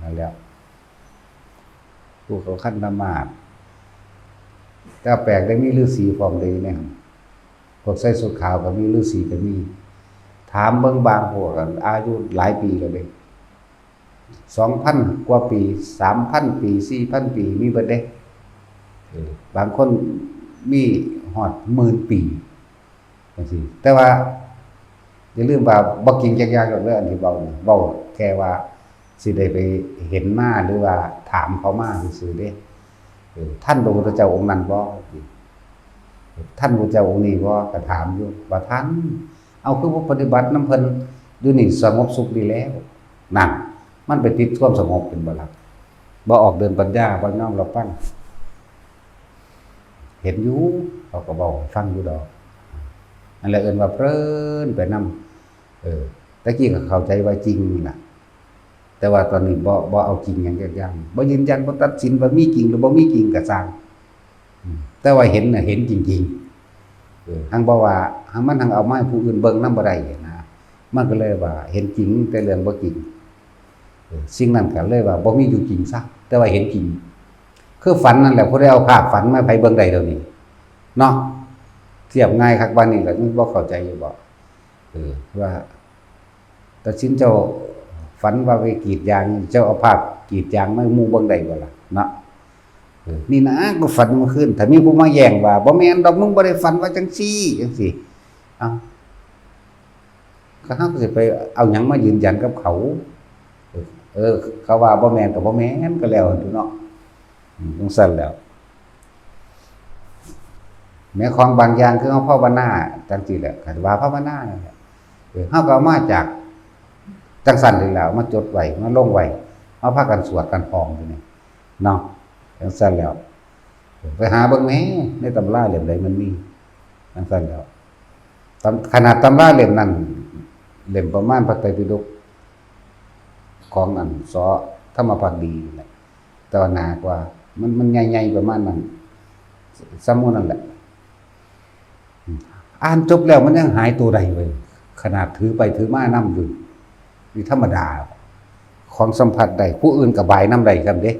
นั่นแล้วภูเขาคันธมาศก็แปลกได้มีฤาษีพร้อมเลยเนี่ยพวกใส่สุดขาวก็มีฤาษีก็มีถามเบิ่งบางพวกกันอายุหลายปีแล้วเด้ 2,000 กว่าปี 3,000 ปี 4,000 ปีมีเบิดเด้บางคนมีฮอด10,000 ปีจังซี่แต่ว่าอย่าลืมว่าบ่จริงจักอย่างดอกเด้ออันที่เว้าแค่ว่าสิได้ไปเห็นมาหรือว่าถามเขามาซื่อๆเด้ท่านพระพุทธเจ้าองค์นั้นบ่ท่านพระพุทธเจ้าองค์นี้บ่ก็ถามอยู่ว่าท่านเอาคือบ่ปฏิบัตินำเพิ่นอยู่นี่สงบสุขดีแล้วนั่นมันไปติดความสงบเป็นบ่ล่ะบ่ออกเดินปัญญาบ่ยอมรับฟังเห็นอยู่เขาก็เว้าฟังอยู่ดอกอันแหละเอิ้นว่าเพลินไปนำตะกี้ก็เข้าใจว่าจริงนี่ล่ะแต่ว่าตอนนี้บ่เอาจริงหยังจักอย่างบ่ยืนยันบ่ตัดสินว่ามีจริงหรือบ่มีจริงก็สร้างแต่ว่าเห็นน่ะเห็นจริงๆหังบ่ว่าหังมันหังเอามาให้ผู้อื่นเบิ่งนำบ่ได้นะมันก็เลยว่าเห็นจริงแต่เรื่องบ่จริงสิ่งนั้นก็เลยว่าบ่มีอยู่จริงซะแต่ว่าเห็นจริงคือฝันนั่นแหละผู้ใดเอาภาพฝันมาให้เบิ่งได้เดี๋ยวนี้เนาะเทียบง่ายคักบัดนี้ก็บ่เข้าใจอยู่บ่ว่าตัดสินเจ้าฝันว่าไปกรีดยางเจ้าเอาภาพกรีดยางมาหมู่เบิ่งได้บ่ล่ะเนาะนี่นะก็ฝันเมื่อคืนถ้ามีผู้มาแย้งว่าบ่แม่นดอกมึงบ่ได้ฝันว่าจังซี่จังซี่เอ้าก็เฮาก็สิไปเอาหยังมายืนยันกับเขาเขาว่าบ่แม่นก็บ่แม่นก็แล้วเนาะจังซั่นแล้วแม้ของบางอย่างคือเฮาภาวนาจังซี่แหละก็ว่าภาวนานั่นแหละเฮาก็เอามาจากจังซั่นนี่แล้วมาจดไว้มาลงไว้มาพากันสวดกันพองอยู่นี่เนาะจังซั่นแล้วไปหาเบิ่งแหมในตำราเล่มใดมันมีจังซั่นแล้วขนาดตำราเล่มนั้นเล่มประมาณพระไตรปิฎกของอันสอธรรมภักดีแหละแต่ว่าหนากว่ามันใหญ่ๆประมาณนั้นซ้ำนั่นแหละอ่านจบแล้วมันยังหายตัวใดเว้ยขนาดถือไปถือมานำอยู่ นี่ธรรมดาของสัมผัสได้ผู้อื่นก็บายนำได้กันเด้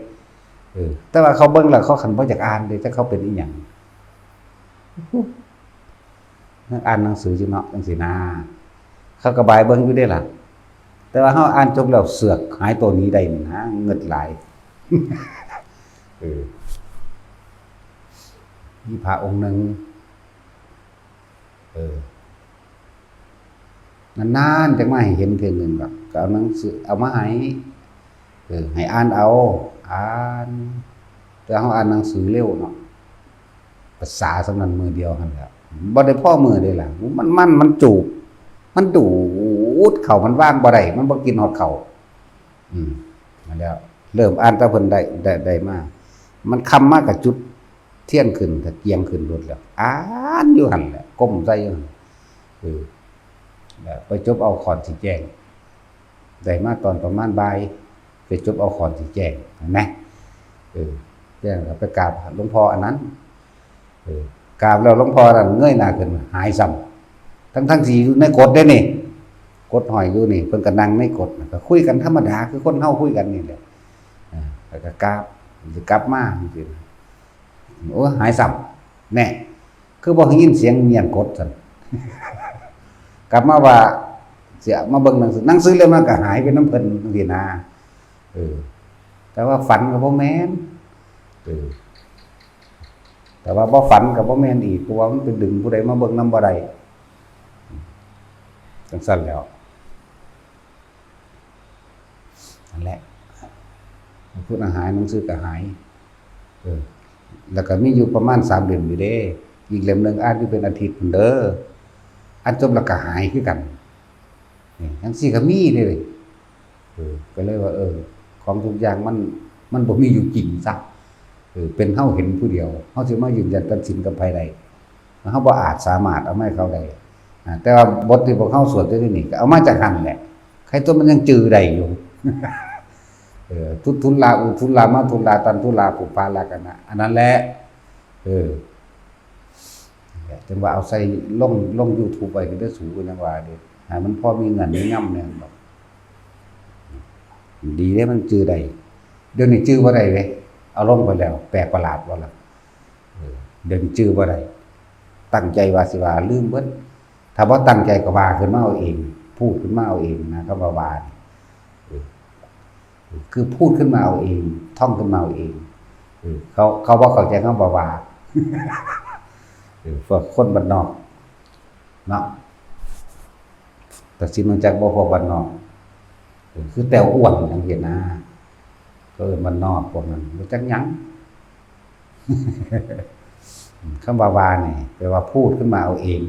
แต่ว่าเขาเบิ่งแล้วเขาคันบ่อยากอ่านเด้ถ้าเขาเป็นอีหยังอ่านหนังสือจังเนาะจังซี่นะเขาก็บายเบิ่งอยู่ได้ล่ะแต่ว่าเฮาอ่านจบแล้วเสือกหายตัวนี้ได้นี่นะเงิดหลายมีพระองค์หนึ่งนานๆจังมาให้เห็นเทื่อนึงแบบก็เอาหนังสือเอามาให้อ่านเอาอ่านแต่เฮาอ่านหนังสือเร็วเนาะภาษาสำนั้นมือเดียวหั่นแหละบ่ได้พอมือได้ล่ะมันจูบมันดูดเข้ามันว่างบ่ได้มันบ่กินฮอดเข้ามาแล้วเริ่มอ่านแต่เพิ่นได้มามันคำมากกับจุดเที่ยงขึ้นตะเกียงขึ้นรถแล้วอ่านอยู่หั่นแหละก้มใส่อยู่แล้วไปจบเอาขอนสิแจ้งได้มาตอนประมาณบ่ายไปจบเอาขอนสิแจ้งเห็นไหมแจ้งแล้วไปกราบหลวงพ่ออันนั้นกราบแล้วหลวงพ่อนั่นเงยหน้าขึ้นหายซ้ำทั้งที่อยู่ในกฎได้นี่กฎหอยอยู่นี่เพิ่นก็นั่งในกฎก็คุยกันธรรมดาคือคนเฮาคุยกันนี่แหละแล้วก็กราบสิกลับมาจริงๆโอ้หายซ้ำแน่คือบ่ได้ยินเสียงเมียนกฎซั่นกลับมาว่าเสียมาเบิ่งหนังสือเล่มนั้นก็หายไปน้ำเพิ่นจังซี่นะแต่ว่าฝันก็บ่แม่นแต่ว่าบ่ฝันก็บ่แม่นอีกเพราะว่ามันไปดึงผู้ใดมาเบิ่งนำบ่ได้จังซั่นแล้วนั่นแหละพูดอาหารหนังสือก็หายแล้วก็มีอยู่ประมาณ3เล่มอยู่เด้อีกเล่มนึงอ่านอยู่เป็นอาทิตย์พุ่นเด้ออันจบแล้วก็หายคือกันนี่จังซี่ก็มีเด้เลยก็เลยว่าของทุกอย่างมันบ่มีอยู่จริงซะเป็นเฮาเห็นผู้เดียวเฮาสิมายืนยันตัดสินกับไผได้เฮาบ่อาจสามารถเอามาให้เขาได้แต่ว่าบทที่พวกเฮาสวดอยู่นี่ก็เอามาจากหั่นแหละใครตัวมันยังจือได้อยู่ทุลาอุทุลามาทุลาตันทุลาปุปาลากันนะอันนั้นแหละจังว่าเอาใส่ลง YouTube ไว้ก็ได้สูงกว่าจังว่าเด้ให้มันพอมีเงินมีย่ำเนี่ยแบบดีเด้มันจือได้เดี๋ยวนี้จือบ่ได้เว้ยเอาลงไปแล้วแปลกประหลาดบ่ล่ะเดี๋ยวนี้จือบ่ได้ตั้งใจว่าสิว่าลืมเบิดถ้าบ่ตั้งใจก็ว่าขึ้นมาเอาเองพูดขึ้นมาเอาเองนะก็ว่าคือพูดขึ้นมาเอาเองท่องขึ้นมาเอาเองเขาบ่เข้าใจคำว่าพวกคนบ้านนอกเนาะแต่สิมันจักบ่พอบ้านนอกคือแต้วอ้วนจังซี่นะก็บ้านนอกพวกนั้นบ่จักหยังคำว่านี่แปลว่าพูดขึ้นมาเอาเอง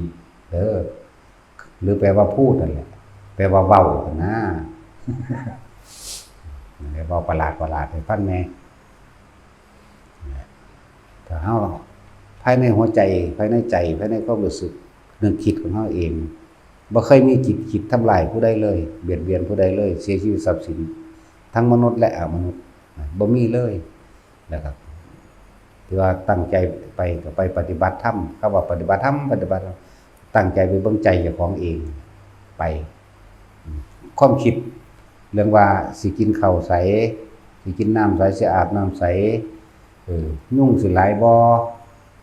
หรือแปลว่าพูดนั่นแหละแปลว่าเว้านะแปลว่าประหลาดให้ฟังแม่ถ้าเฮาภายในหัวใจภายในใจภายในความรู้สึกนึกคิดของเฮาเองบ่เคยมีจิตคิดทำลายผู้ใดเลยเบียดเบียนผู้ใดเลยเสียชีวิตทรัพย์สินทั้งมนุษย์และอมนุษย์บ่มีเลยนะครับที่ว่าตั้งใจไปก็ไปปฏิบัติธรรมคำว่าปฏิบัติธรรมตั้งใจไปเบิ่งใจเจ้าของเองไปความคิดเรื่องว่าสิกินข้าวใสสิกินน้ำใสสิอาบน้ำใสยุ่งสิหลายบ่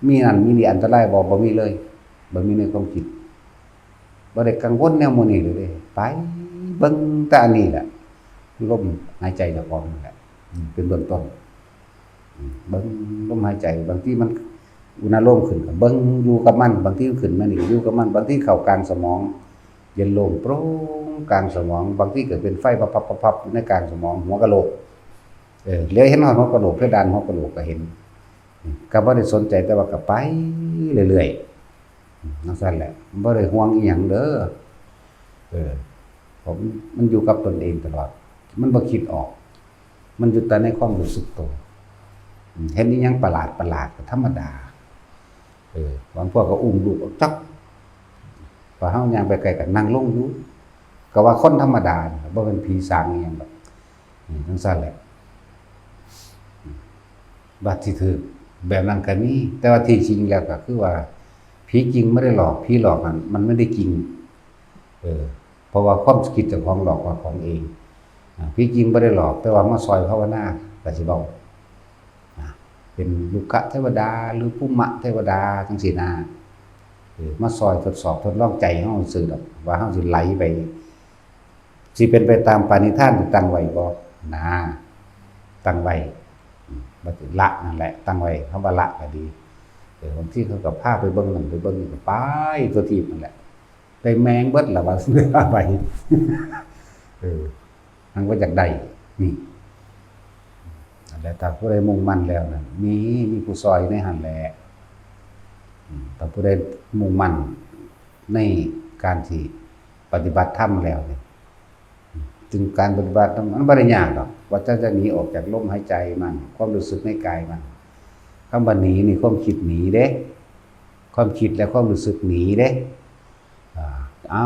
มีนั่นมีนี่อันตรายบ่มีเลยบ่มีในความคิดบ่ได้กังวลแนวหมู่นี้เลยเด้ไปเบิ่งแต่อันนี้แหละลมหายใจเจ้าของนั่นแหละเป็นเบื้องต้นเบิ่งลมหายใจบางทีมันอุณหภูมิขึ้นก็เบิ่งอยู่กับมันบางทีขึ้นมานี่อยู่กับมันบางทีเข้ากลางสมองเย็นโล่งโปร่งกลางสมองบางทีเกิดเป็นไฟพับๆๆในกลางสมองหัวกะโหลกเหลือเห็นหัวกะโหลกเพดานหัวกะโหลกก็เห็นก็บ่ได้สนใจแต่ว่าก็ไปเรื่อยๆนั่นซั่นแหละบ่ได้ห่วงอีหยังเด้อผมมันอยู่กับตนเองตลอดมันบ่คิดออกมันอยู่แต่ในความรู้สึกตัวเห็นอีหยังประหลาดก็ธรรมดาบางพวกก็อุ้มลูกออกจักพอเฮาย่างไปไกลก็นั่งลงอยู่ก็ว่าคนธรรมดาบ่เป็นผีสางอีหยังแบบจังซั่นแหละบัดสิถือแบบนั้นก็มีแต่ว่าที่จริงแล้วก็คือว่าผีจริงไม่ได้หลอกผีหลอกมันไม่ได้จริง เพราะว่าความคิดเจ้าของหลอกว่าของเองพี่จริงบ่ได้หลอกแต่ว่ามาซอยภาวนาก็สิเว้าเป็นลูกะเทวดาหรือภูมะเทวดาจังซี่นะมาซอยทดสอบทดลองใจเฮาซื่อดอกว่าเฮาสิไหลไปสิเป็นไปตามปณิธานที่ตั้งไว้บ่นะตั้งไว้บ่ถึงละนั่นแหละตั้งไว้คำว่าละก็ดีบางทีเขาก็พาไปเบิ่งนั่นไปเบิ่งนี่ก็ไปตัวทีนั่นแหละไปแมงเบิดล่ะว่าซื้อไปมันก็อยากได้นี่แต่ถ้าผู้ใดมุ่งมั่นแล้วนะมีผู้ซอยในหันแหละถ้าผู้ใดมุ่งมั่นในการที่ปฏิบัติธรรมแล้วเนี่ยจึงการปฏิบัติมันบ่ได้ยากหรอกว่าจะหนีออกจากลมหายใจมันความรู้สึกในกายมันคำว่าหนีนี่ความคิดหนีเด้ความคิดและความรู้สึกหนีเด้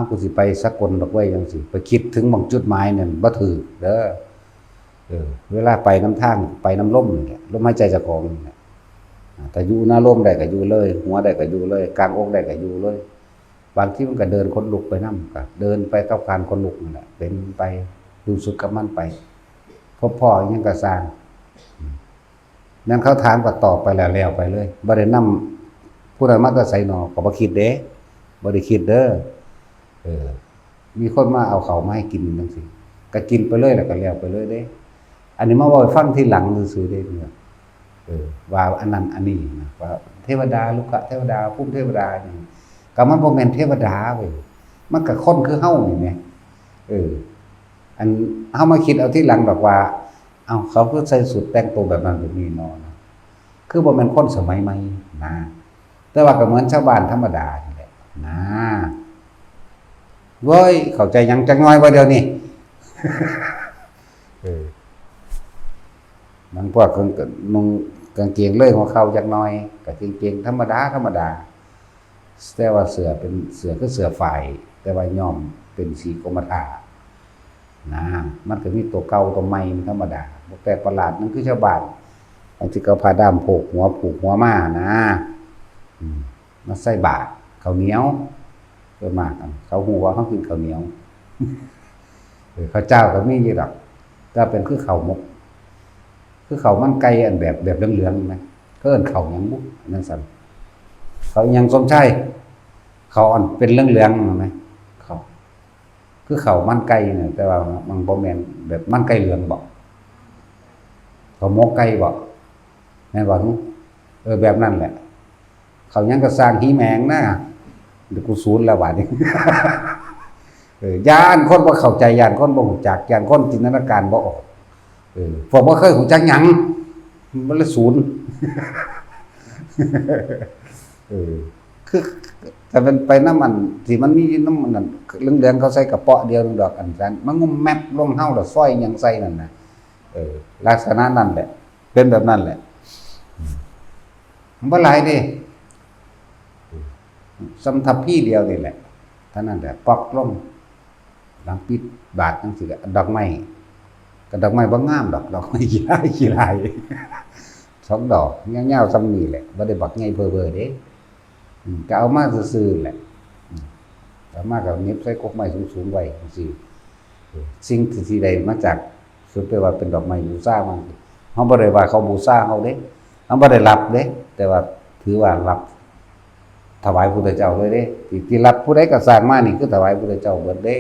กูสิไปสกลดอกไว้จังสิไปคิดถึงบางจุดหมายนั่นบ่ถือเด้อเวลาไปน้ำทางไปน้ำลมนี่ลมหายใจเจ้าของนี่แต่อยู่หน้าลมได้ก็อยู่เลยหัวได้ก็อยู่เลยกลางอกได้ก็อยู่เลยบางทีมันก็เดินคนลุกไปนำก็เดินไปกับการคนลุกนั่นแหละเป็นไปดูสุขกับมันไปพบพ่อยังก็สร้างนั้นเขาถามก็ตอบไปแล้วไปเลยบ่ได้นำผู้ใดมาแต่ไสนอก็บ่คิดเด้บ่ได้คิดเด้อมีคนมาเอาเขามาให้กินจังซี่ก็กินไปเลยแล้วก็แล้วไปเลยเด้อันนี้มาเว้าให้ฟังทีหลังซื่อๆเด้เนี่ยว่าอันนั้นอันนี้นะว่าเทวดาลูกะเทวดาภูมิเทวดานี่ก็มันบ่แม่นเทวดาเว้ยมันก็คนคือเฮานี่แหมอันเฮามาคิดเอาทีหลังดอกว่าเอาเขาคือใส่สุดแต่งตัวแบบนั้นแบบนี้เนาะคือบ่แม่นคนสมัยใหม่นะแต่ว่าก็เหมือนชาวบ้านธรรมดานี่แหละนะเว้ยเข้าใจยังจักหน่อยบ่เดี๋ยวนี้บางพวกก็นุ่งกางเกงเลยหัวเข่าจักหน่อยก็กางเกงธรรมดาแต่ว่าเสื้อเป็นเสื้อคือเสื้อฝ่ายแต่ว่าย้อมเป็นสีกรมท่านะมันก็มีตัวเก่าตัวใหม่ธรรมดาบ่แปลกประหลาดนั่นคือชาวบ้านบางทีก็ผ้าดำผูกหัวมานะมาใส่บาตรข้าวเหนียวเพิ่นมากเขาฮู้ว่าเฮากินข้าวเหนียวข้าวเจ้าก็มีอยู่ดอกถ้าเป็นคือข้าวหมกคือข้าวมันไก่อันแบบเหลืองๆมั้ยเอิ้นข้าวหยังบุจังซั่นเขาหยังสมชัยข้าวอันเป็นเหลืองๆมั้ยข้าวคือข้าวมันไก่เนี่ยแต่ว่ามันบ่แม่นแบบมันไก่เหลืองบ่ข้าวหมกไก่บ่แม่นบ่แบบนั้นแหละข้าวหยังก็สร้างหีแมงนะเดี๋ยวกูสูญแล้วบาดนี้ย่านคนบ่เข้าใจย่านคนบ่รู้จักย่านคนจินตนาการบ่ออกพวกบ่เคยรู้จักหยังมันเลยสูญคือแต่เป็นไปน้ำมันที่มันมีน้ำมันนั่นเหลืองๆเขาใส่กระเปาะเดียวนึงดอกอันนั้นมันงุมแมปลงเฮาแล้วซอยหยังใส่นั่นน่ะลักษณะนั้นแหละเป็นแบบนั้นแหละบ่หลายเด้สำทับพี่เดียวนี่แหละเท่านั้นแหละปอกลงหลังปิดบาทจังซี่ดอกไม้ก็ดอกไม้บ่งามดอกไม้ขี้ลาย2 ดอกยาวๆซ้ำนี่แหละบ่ได้บักใหญ่เพ้อๆเด้ก็เอามาซื่อๆแหละเอามาก็เน็บใส่กกไม้สูงๆไว้จังซี่สิ่งที่ได้มาจากสุดไปว่าเป็นดอกไม้บูชามันเฮาบ่ได้ว่าเขาบูชาเฮาเด้เฮาบ่ได้รับเด้แต่ว่าถือว่ารับถวายพระพุทธเจ้าเลยเด้ที่รับผู้ใดก็สร้างมานี่คือถวายพระพุทธเจ้าเบิดเด้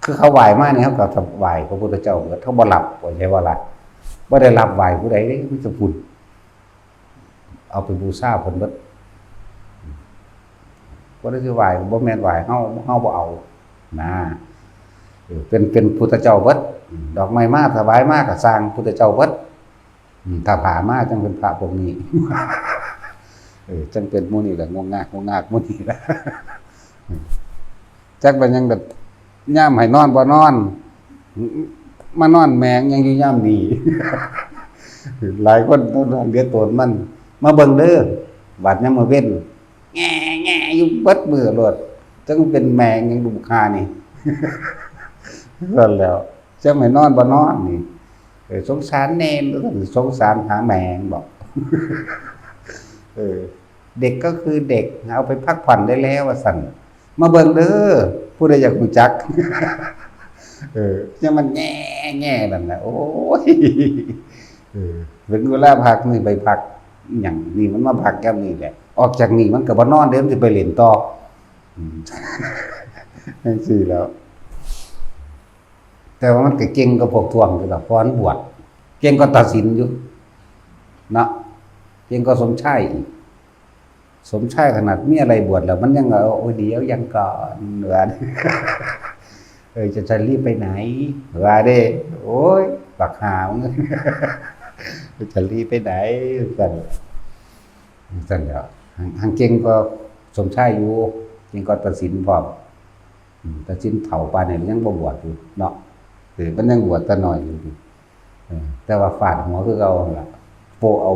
คือเขาไหว้มานี่เฮาก็ถวายพระพุทธเจ้าเบิดเฮาบ่รับบ่ใช่ว่ารับบ่ได้รับไหว้ผู้ใดเด้มีแต่พุ่นเอาไปบูชาเพิ่นเบิดบ่ได้สิไหว้บ่แม่นไหว้เฮาบ่เอานะเป็นพุทธเจ้าเบิดดอกไม้มาถวายมาก็สร้างพุทธเจ้าเบิดถ้าผ่ามาจังเป็นพระพวกนี้จังเป็นหมู่นี่แหละงงงากหมู่นี่แหละจักเป็นยังแบบย่ามให้นอนบ่นอนมานอนแมงยังอยู่ย่ามดีหลายคนเรียกตนมันมาเบิ่งเด้อบาดยามมื้อเว้นแง่ๆอยู่เบิดมื้อโลดจังเป็นแมงยังดุคานี่นั่นแล้วจังให้นอนบ่นอนนี่สงสารเนรหรือสงสารหาแมงบอกเด็กก็คือเด็กเอาไปพักผ่อนได้แล้วว่าสั่นมาเบิ่งเด้อ ผู้ใดอยากรู้จักยังมันแง่แง่นั่นน่ะโอ้ยถึงเวลาพักนี่ไปพักหยังนี่มันมาพักแก้มนี่แหละออกจากนี่มันก็บ่นอนเด้มันสิไปเล่นต่อจังซี่แล้วแต่ว่ามันก็เก่งกับพวกทวงคือแบบฟ้อนบวชเก่งก็ตัดสินอยู่เนาะเก่งก็สมชายอีกสมชายขนาดมีอะไรบวชแล้วมันยังโอ้ยเดี๋ยวยังก่อนว่าจะรีบไปไหนว่าเด้โอ้ยบักหาวจะรีบไปไหนสั่นเดี๋ยวหางเก่งก็สมชายอยู่เก่งก็ตัดสินพร้อมตัดสินเฒ่าปานนี้ยังบ่บวชอยู่เนาะมันยังบวชแต่น้อยอยู่แต่ว่าฟาดหัวคือเก่าล่ะโปะเอา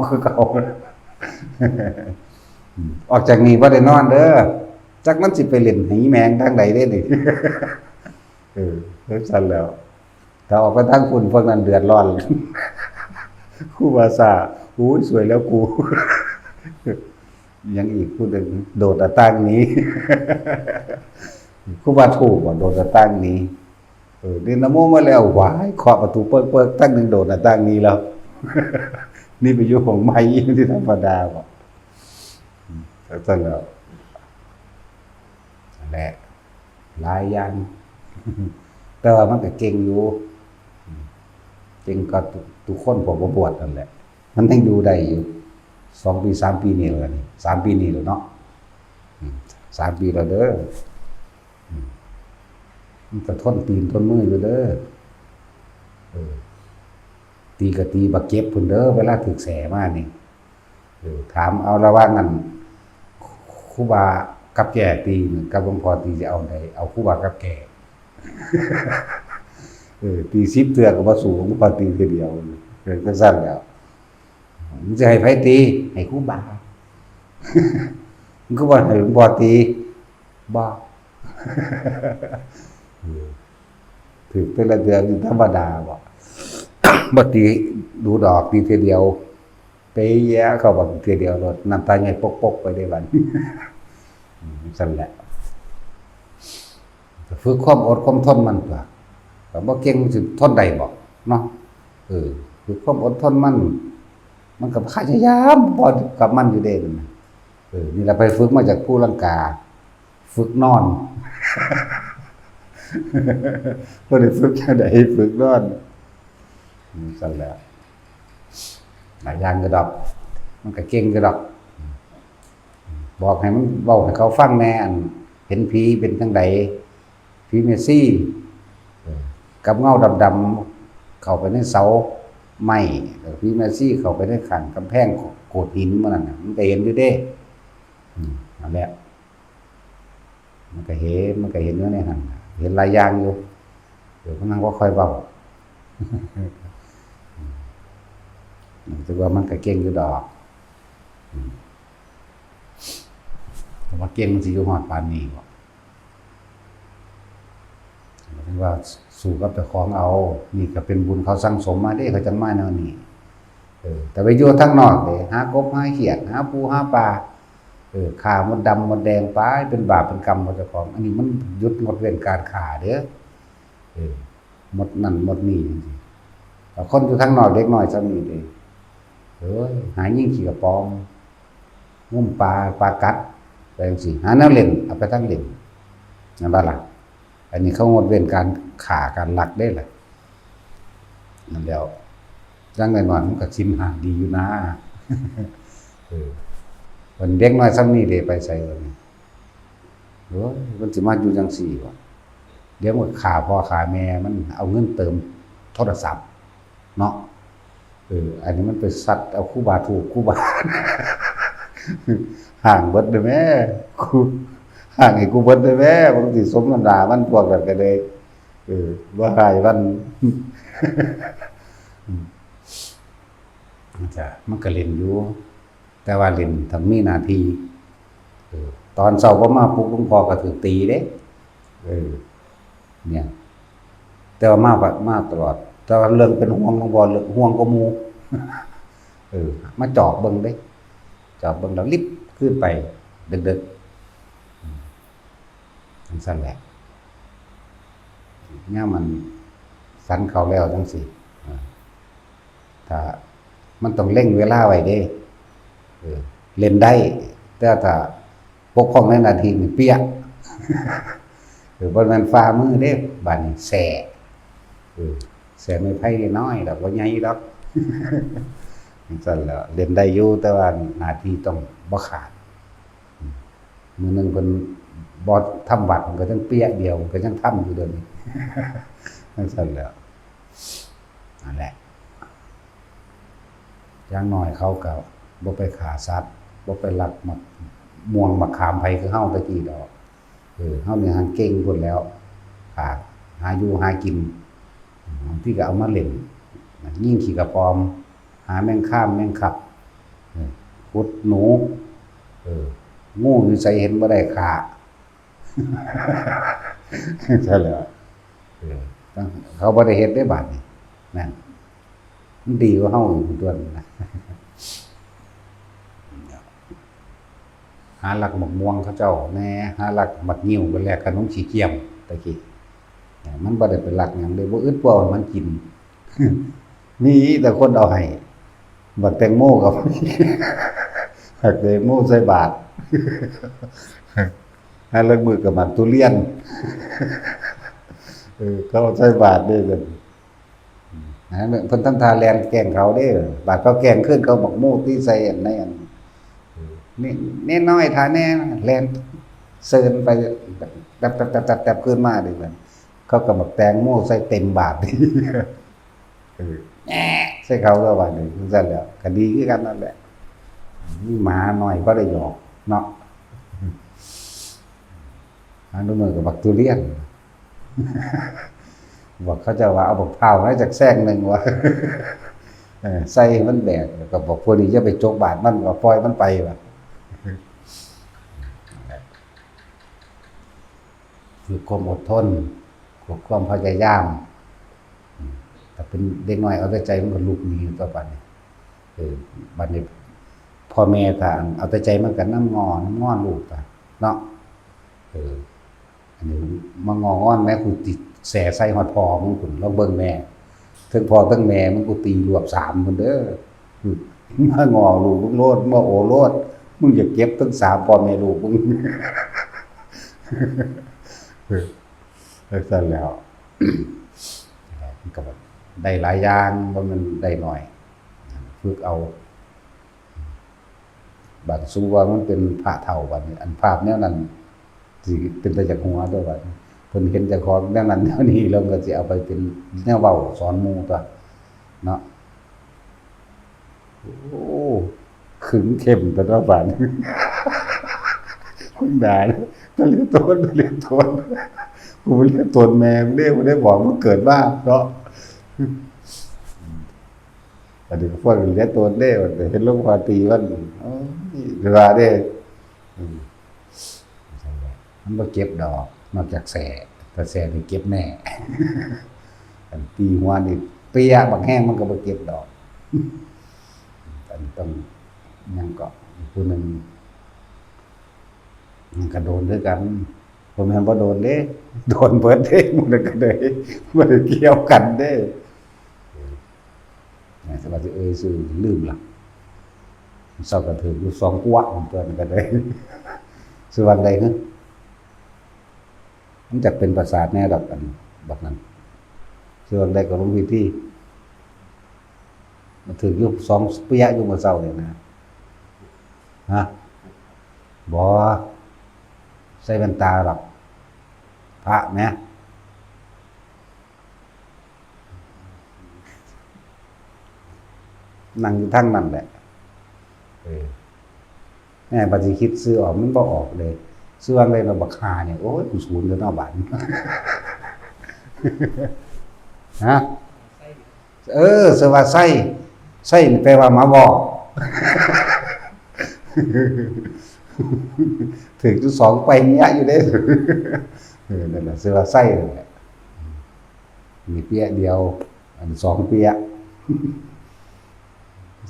คือเก่าออกจากนี้บ่ได้นอนเด้อจักมันสิไปเล่นไหแมงทางใดเด้นี่สั่นแล้วถ้าออกไปทางคุณพวกนั้นเดือดร้อนครูบาซ่าอู้ยสวยแล้วกูยังอีกผู้นึงโดดตั้งนี้ครูบาถูกบ่โดดตั้งนี้ดินโมมาแล้วหวายเคาะประตูเปิกตั้งนึงโดดตั้งนี้แล้วนี่ไปอยู่ของไม้ที่ธรรมดาบ่สั่นแล้วแหละหลายอย่างแต่ว่ามันก็เก่งอยู่เก่งก็ทุกคนพวกบ่บวชนั่นแหละมันยังอยู่ได้อยู่2 ปี 3 ปีนี่แล้วนี่3 ปีนี่แล้วเนาะ3 ปีแล้วเด้อมันก็ทนตีนทนมืออยู่เด้อตีก็ตีบักเก็บพุ่นเด้อเวลาถึกแสมานี่ถามเอาละว่างั้นครูบากับแก่ตีกับหลวงพ่อตีจะเอาใดเอาครูบากับแก่ตี10เทื่อก็บ่สู้หลวงพ่อตีทีเดียวก็ซั่นแล้วมันจะให้ไผตีให้ครูบามันก็บ่ให้หลวงพ่อตีบ่ถึกแต่ละเดือนธรรมดาบ่ตีดูดอกตีทีเดียวไปแย่เข้าบักทีเดียวรถน้ำตาใหญ่ปกๆไปได้บัดสั่นแหละฝึกความอดความทนมันตัวก็บ่เก่งสิทนได้บ่เนาะฝึกความอดทนมันก็พยายามบ่กับมันอยู่เด้นั่นนี่ล่ะไปฝึกมาจากผู้ลังกาฝึกนอนบ่ได้ฝึกจังได๋ฝึกนอนสั่นแหละหลายอย่างก็ดอกมันก็เก่งก็ดอกบอกให้มันเว้าให้เขาฟังแน่อันเห็นผีเป็นจังไดผีเมสซี่กับเงาดำๆเข้าไปในเสาไม้แล้วผีเมสซี่เข้าไปในข้างกำแพงโขดหินมันนั่นน่ะมันก็เห็นอยู่เด้นั่นแหละมันก็เห็นอยู่ในหั่นเห็นหลายอย่างอยู่เดี๋ยวพนังบ่ค่อยเว้าถือว่ามันก็เก่งอยู่ดอกแต่ว่าเก่งมันสิอยู่ฮอดปานนี้บ่ถึงว่าสู้กับเจ้าของเอานี่ก็เป็นบุญเขาสั่งสมมาเด้เขาจังมาแนวนี้แต่ไปอยู่ทางนอกเด้หากบหาเขียดหาปูหาปลาฆ่ามดดำมดแดงไปเป็นบาปเป็นกรรมของเจ้าของอันนี้มันหยุดงดเว้นการฆ่าเด้อหมดนั่นหมดนี่จังซี่คนอยู่ทางนอกเล็กน้อยซะนี่เด้หายิ่งขี้กระปอมงุ่มปลากัดไปจังซี่หาแนวเล่นเอาไปทั้งเล่นนั่นบ่ล่ะอันนี้เขางดเว้นการฆ่าการลักได้ล่ะนั่นแล้วจังได๋น้อยมันก็ชิมหาดีอยู่นะวันเด็กน้อยซ้ำนี้เด้ไปไสวะนี่มันสิมาอยู่จังซี่บ่เดี๋ยวมันฆ่าพ่อฆ่าแม่มันเอาเงินเติมโทรศัพท์เนาะอันนี้มันไปสัตว์เอาครูบาถูกครูบาห่างเบิดเด้อแม่ครูห่างให้กูเบิดเด้อแม่บางทีสมน้ำหน้ามันพวกกันก็เลยบ่หายมันมันก็เล่นอยู่แต่ว่าเล่นถ้ามีหน้าที่ตอนเช้าบ่มาปลุกหลวงพ่อก็ถูกตีเด้เนี่ยแต่ว่ามาตลอดแต่ว่าเรื่องเป็นห่วงหลวงพ่อห่วงกว่าหมู่มาจอบเบิ่งเด้จอบเบิ่งแล้วลิบขึ้นไปดึกๆจังซั่นแหละ เนี่ยมันสันเขาแล้วจังสิถ้ามันต้องเร่งเวลาไว้เด้เล่นได้แต่ถ้าปกครองในนาทีนี่เปี้ยหรือบ่แม่นฝ่ามือเด้บัดนี้แสไม่ไผน้อยดอกบ่ใหญ่ดอกซั่นแหล้วเล่นได้อยู่แต่ว่าหน้าที่ต้องบ่ขาดมื้อนึงเพิ่นบ่ทำบัตรมันก็จังเปี้ยเดียวมันก็ยังทำอยู่เดี๋ยวนี้ซั่นแหล้วนั่นแหละอย่างน้อยเขาก็บ่ไปฆ่าสัตว์บ่ไปลักม่วงมะขามไผคือเฮาตะกี้ดอกเฮานี่หันเก่งพุ่นแล้วหาอยู่หากินที่ก็เอามาเล่นยิ่งขี้กระปอมหาแมงข้ามแมงขับขุดหนูงูอยู่ใส่เห็นบ่ได้ขาใช่แล้วเขาบ่ได้เฮ็ดได้บาดนี่นั่นมันดีกว่าเฮาอยู่ตัวนั้นนะหาหลักหมกม่วงเขาเจ้าแน่หาหลักหมักงิ้วไปแลกขนมขี้เกียมตะกี้มันบ่ได้เป็นหลักหยังเลยบ่อึดบ่ให้มันกินมีแต่คนเอาให้บักแตงโมกับหักแตงโมใส่บาตรหาเลิกมือกับหมักทุเรียนเขาใส่บาตรได้เลยนะเพิ่นทำทาแลนแกล้งเขาเด้บาดเขาแกล้งขึ้นเขาบอกโมที่ใส่อันนั้นนี่แน่น้อยทาแน่แลนเซินไปดับขึ้นมาดิมันเขาก็บอกแตงโมใส่เต็มบาทนี่ใส่เขาก็ว่านี่ซั่นแหล้วก็ดีคือกันนั่นแหละมีหมาหน่อยก็ได้หยอกเนาะอันนู้นก็บักทุเรียนบอกเขาจะว่าเอาบักพร้าวให้จากแซงนึงว่าใส่มันแบกก็บอกพวกนี้จะไปจกบาทมันก็ปล่อยมันไปว่าคือความอดทนความพยายามแต่เป็นเด็กน้อยเอาแต่ใจมันก็ลุกหนีต่อไปบัดนี้พ่อแม่ถ้าเอาแต่ใจมันก็น้ำงอนลูกเนาะอันนี้มางอนแม่กูติดแสใส่ฮอดพ่อมึงพุ่นลองเบิ่งแม่ทั้งพ่อทั้งแม่มึงกูตีรวบ3พุ่นเด้อมางอลูกมึงโลดมาโอโลดมึงอย่าเก็บทั้ง3พ่อแม่ลูกมึงซั่นแล้วมันก็ได้หลายอย่างบ่มันได้น้อยฝึกเอาบัดสู้ว่ามันเป็นพระเฒ่าบัดนี้อันภาพแนวนั้นสิเป็นตาจากหัวตัวบัดเพิ่นเห็นเจ้าของแนวนั้นแนวนี้แล้วก็สิเอาไปเป็นแนวเว้าสอนหมู่ตัวเนาะโอ้ขึงเข้มแต่ว่าบัดมึงด่าตะเลียโตนกูเรียกตนแม่มึงได้บอกมึงเกิดบ้าเนาะแต่เดี๋ยวพวกเรียกตนได้เห็นหลวงพ่อตีวันเวลาได้มันบ่เก็บดอกนอกจากแสแต่แสนี่เก็บแน่อันตีหัวนี่เปียบักแห้งมันก็บ่เก็บดอกอันต้องยังก็ผู้นึงมันก็โดนด้วยกันบ่แม่นบ่โดนเด้โดนเบิดเด้มันก็ได้บ่ได้เกี่ยวกันเด้สวัสดีซื่อลืมล่ะเศร้าก็ถืออยู่2กวะของเพิ่นก็ได้สิว่าใดนั้นมันจะเป็นประสาทแน่ดอกอันบักนั้นสิว่าใดก็ลงพิธีมันถืออยู่2เปียอยู่มื้อเช้านี่นะฮะบ่ใส่แว่นตาหรอกพระแม่นั่งอยู่ทั้งนั้นแหละแม่ปฏิคิดซื้อออกมันบ่ออกเลยซื้อวางเลยเราบักหาเนี่ยโอ้ยกูศูนย์แล้วเนาะบาดฮะสว่าไส้แปลว่าหมาบอกถึงจุด2ไปเนี้ยอยู่เด้นั่นแหละซื้อว่าไส้นั่นแหละมีเปียเดียวอัน2เปีย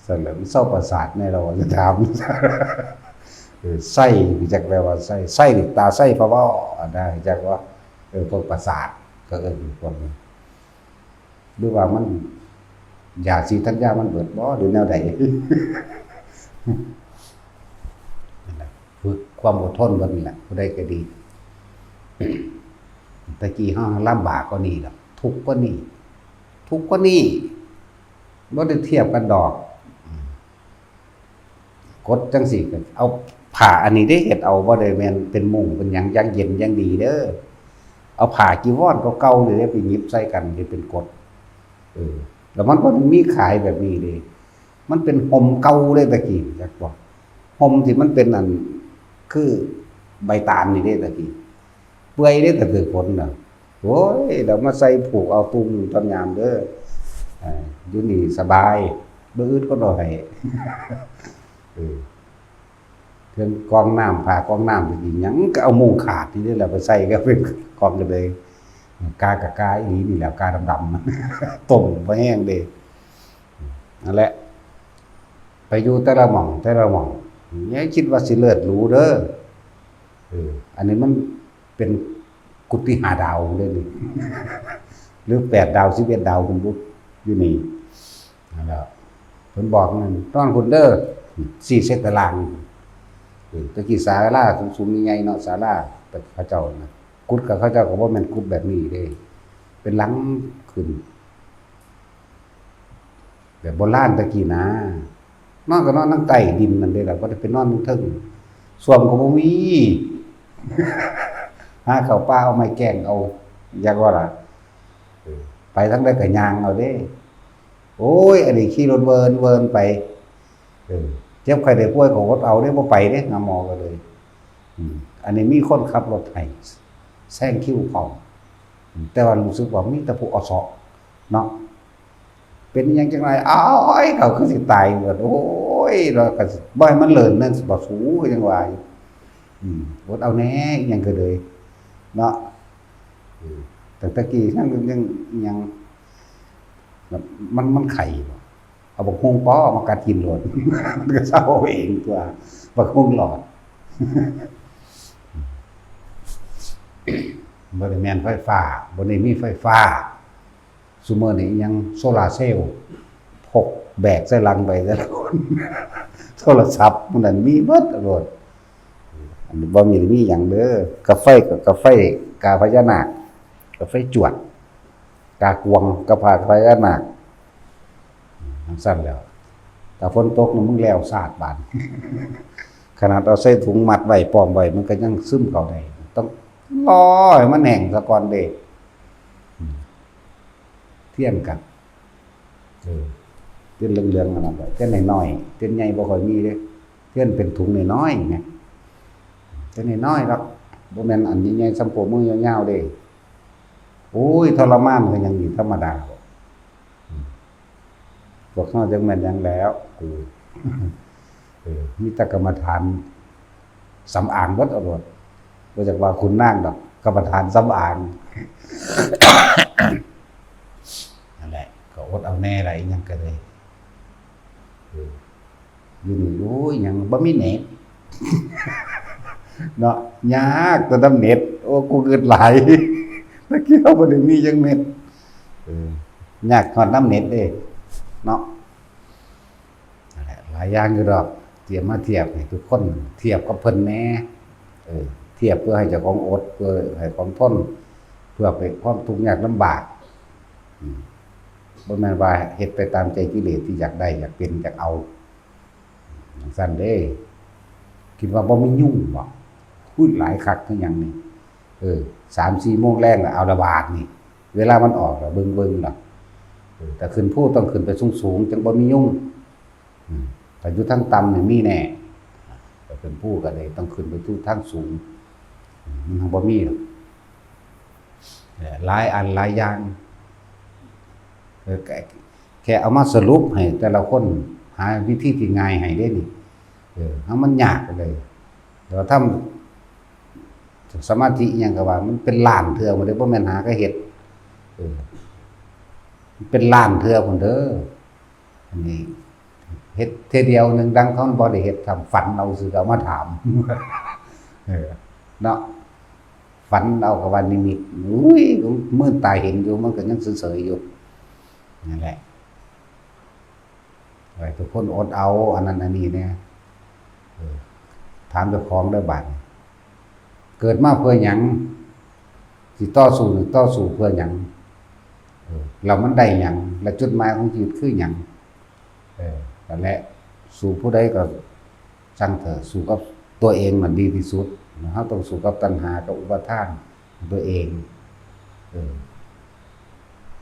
สั่นแล้วมันเศร้าประสาทในเราจะถามไส้จักแปลว่าไส้นี่ตาไส้เพราะว่าได้จักว่าพวกประสาท ก็อยู่ความหรือว่ามันยาสีทัญญามันเบิดบ่หรือแนวใดฝึกความอดทนวันนี้แหละผู้ใดก็ดีตะกี้ห้องลำบากก็นี่หรอกทุกข์ก็นี่ทุกข์ก็นี่บ่ได้เทียบกันดอกกดจังสิเอาผ้าอันนี้ได้เฮ็ดเอาบ่ได้แม่นเป็นมุ้งเป็นหยังยังเย็นยังดีเด้อเอาผ้าจีวรเก่าๆนี่ไปหยิบใส่กันสิเป็นกฎแล้วมันก็มีขายแบบนี้เด้มันเป็นห่มเก่าเลยตะกี้จักบอกห่มที่มันเป็นอันคือใบตาลนี่เด้ตะกี้เปื่อยเด้แต่ถือฝนน่ะโอ้ยเดี๋ยวมาใส่ผูกเอาตุ้มตอนยามเด้ออยู่นี่สบายบ่อึดก็บ่ให้เครื่องกรองน้ำผ่ากรองน้ำอีกหยังก็เอามุ้งขาดนี่แหละไปใส่ก็เป็นกรองกันเลยกากะกาอีนี่แหละกาดำๆต้มบ่แห้งเด้นั่นแหละไปอยู่แต่ละหม่องอย่าคิดว่าสิเลิศหรูเด้ออันนี้มันเป็นกุฏิ5 ดาวเด้นี่หรือ8 ดาว11 ดาวคุณบุ๊อยู่นี่นั่นแหละเพิ่นบอกนั่นตอนคุณเด้อ4 เซนตารางตะกี้ศาลาสูงๆใหญ่ๆเนาะศาลาแต่เขาเจ้านะกุดกับเขาเจ้าก็บ่แม่นกุดแบบนี้เด้เป็นหลังขึ้นแบบโบราณตะกี้นะนอนก็นอนทั้งใต้ดินนั่นเด้ล่ะบ่ได้ไปนอนเทิงส้วมก็บ่มีหาข้าวปลาเอาไม้แกงเอาอยากว่าล่ะไปทั้งใดก็ย่างเอาเด้โอ้ยอันนี้ขี่รถเวินไปเจ็บใครได้ป่วยก็อดเอาได้บ่ไปเด้หาหมอก็เลยอันนี้มีคนขับรถให้แซงคิวเขาแต่ว่ารู้สึกว่ามีแต่ผู้อสเนาะเป็นยังจังไรอ้อยเขาคือสิตายเบิดโอ้ยเราก็บ่ให้มันเลินนั่นบ่สูจังว่าอดเอาแน่ยังก็เลยเนาะแต่ตะกี้ทั้งยังมันไข่เอาบักฮวงป้อมากัดกินโลดมันก็เศร้าเองตัวบักฮวงหลอดบ่ได้แม่นไฟฟ้าบ่ได้มีไฟฟ้าซุมื้อนี้ยังโซลาร์เซลล์พกแบกใส่ลังไปแต่ละคนโทรศัพท์มันนั่นมีเบิดโลดอันนี้บ่มีหยังเด้อกาแฟก็กาแฟกาพญานาคกาแฟจวดกากวงกาพญานาคมันสั้นแล้วแต่ฝนตกนี่มึงแล้วสาดบานขนาดเอาใส่ถุงมัดไว้ป้อมไว้มันก็ยังซึมเข้าได้ต้องรอให้มันแห้งซะก่อนเด้เทียนกันเทียนเหลืองๆนั่นน่ะเทียนน้อยๆเทียนใหญ่บ่ค่อยมีเด้เทียนเป็นถุงน้อยๆไงเทียนน้อยๆครับบ่แม่นอันใหญ่ๆสำโพกมือยาวๆเด้โอ้ยทรมานก็ยังมีธรรมดาพวกเขาจังแม่นยังแล้วมีแต่กรรมฐานสำอางเบิดเอาโลดบ่จักว่าคุณนางดอกกรรมฐานสำอางนั่นแหละก็อดเอาแน่ล่ะอีหยังก็เลยอยู่นี่โอ้ยหยังบ่มีเน็ตเนาะยากแต่น้ำเน็ตโอ้กูเกิดหลายตะกี้เฮาบ่ได้มีจังเน็ตยากฮอดน้ำเน็ตเด้เนาะนั่นแหละหลายอย่างอยู่ดอกเตรียมมาเทียบให้ทุกคนเทียบกับเพิ่นแน่เทียบเพื่อให้เจ้าของอดเพื่อให้ของทนเพื่อไปความทุกข์ยากลำบากบ่แม่นว่าเฮ็ดไปตามใจกิเลสที่อยากได้อยากเป็นอยากเอาจังซั่นเด้คิดว่าบ่มียุ่งบ่พูดหลายคักคือหยังนี่3-4 โมงแรงแล้วเอาระบาดนี่เวลามันออกแล้วเบิ่งๆล่ะแต่ขึ้นผู้ต้องขึ้นไปสูงๆจังบ่มียุ่งแต่อยู่ทางต่ำนี่มีแน่แต่ขึ้นผู้ก็ได้ต้องขึ้นไปทุกทางสูงมันบ่มีหรอกหลายอันหลายอย่างแค่เอามาสรุปให้แต่ละคนหาวิธีที่ง่ายให้ได้นี่ถ้ามันยากเลยเดี๋ยวทำสมาธิอหยังก็ว่ามันเป็นล้านเทื่อบ่ได้บ่แม่นหาก็เฮ็ดเป็นล้านเทื่อพุ่นเด้ออันนี้เฮ็ดเทื่อเดียวนึงดังเขาบ่ได้เฮ็ดทำฝันเอาซื่อเอามาถามเนาะ ฝันเอากับวันนิมิตอุ้ยมื่นตาเห็นอยู่มันก็ยังเฉยๆอยู่นั่นแหละไว้ทุกคนอดเอาอันนั้นอันนี้เนี่ยถามเจ้าของได้บัดเกิดมาเพื่อหยังสิต่อสู้เพื่อหยังเรามันได้หยังและจุดหมายของชีวิตคือหยังนั่นแหละสู่ผู้ใดก็ช่างเถอะสู่กับตัวเองมันดีที่สุดนะครับต้องสู่กับตัณหากับอุปทานตัวเอง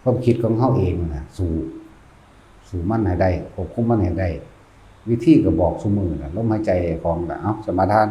ความคิดของเขาเองนะสู่มันให้ได้ควบคุมมันให้ได้วิธีก็บอกสมือนะลมหายใจของเอาสมาทาน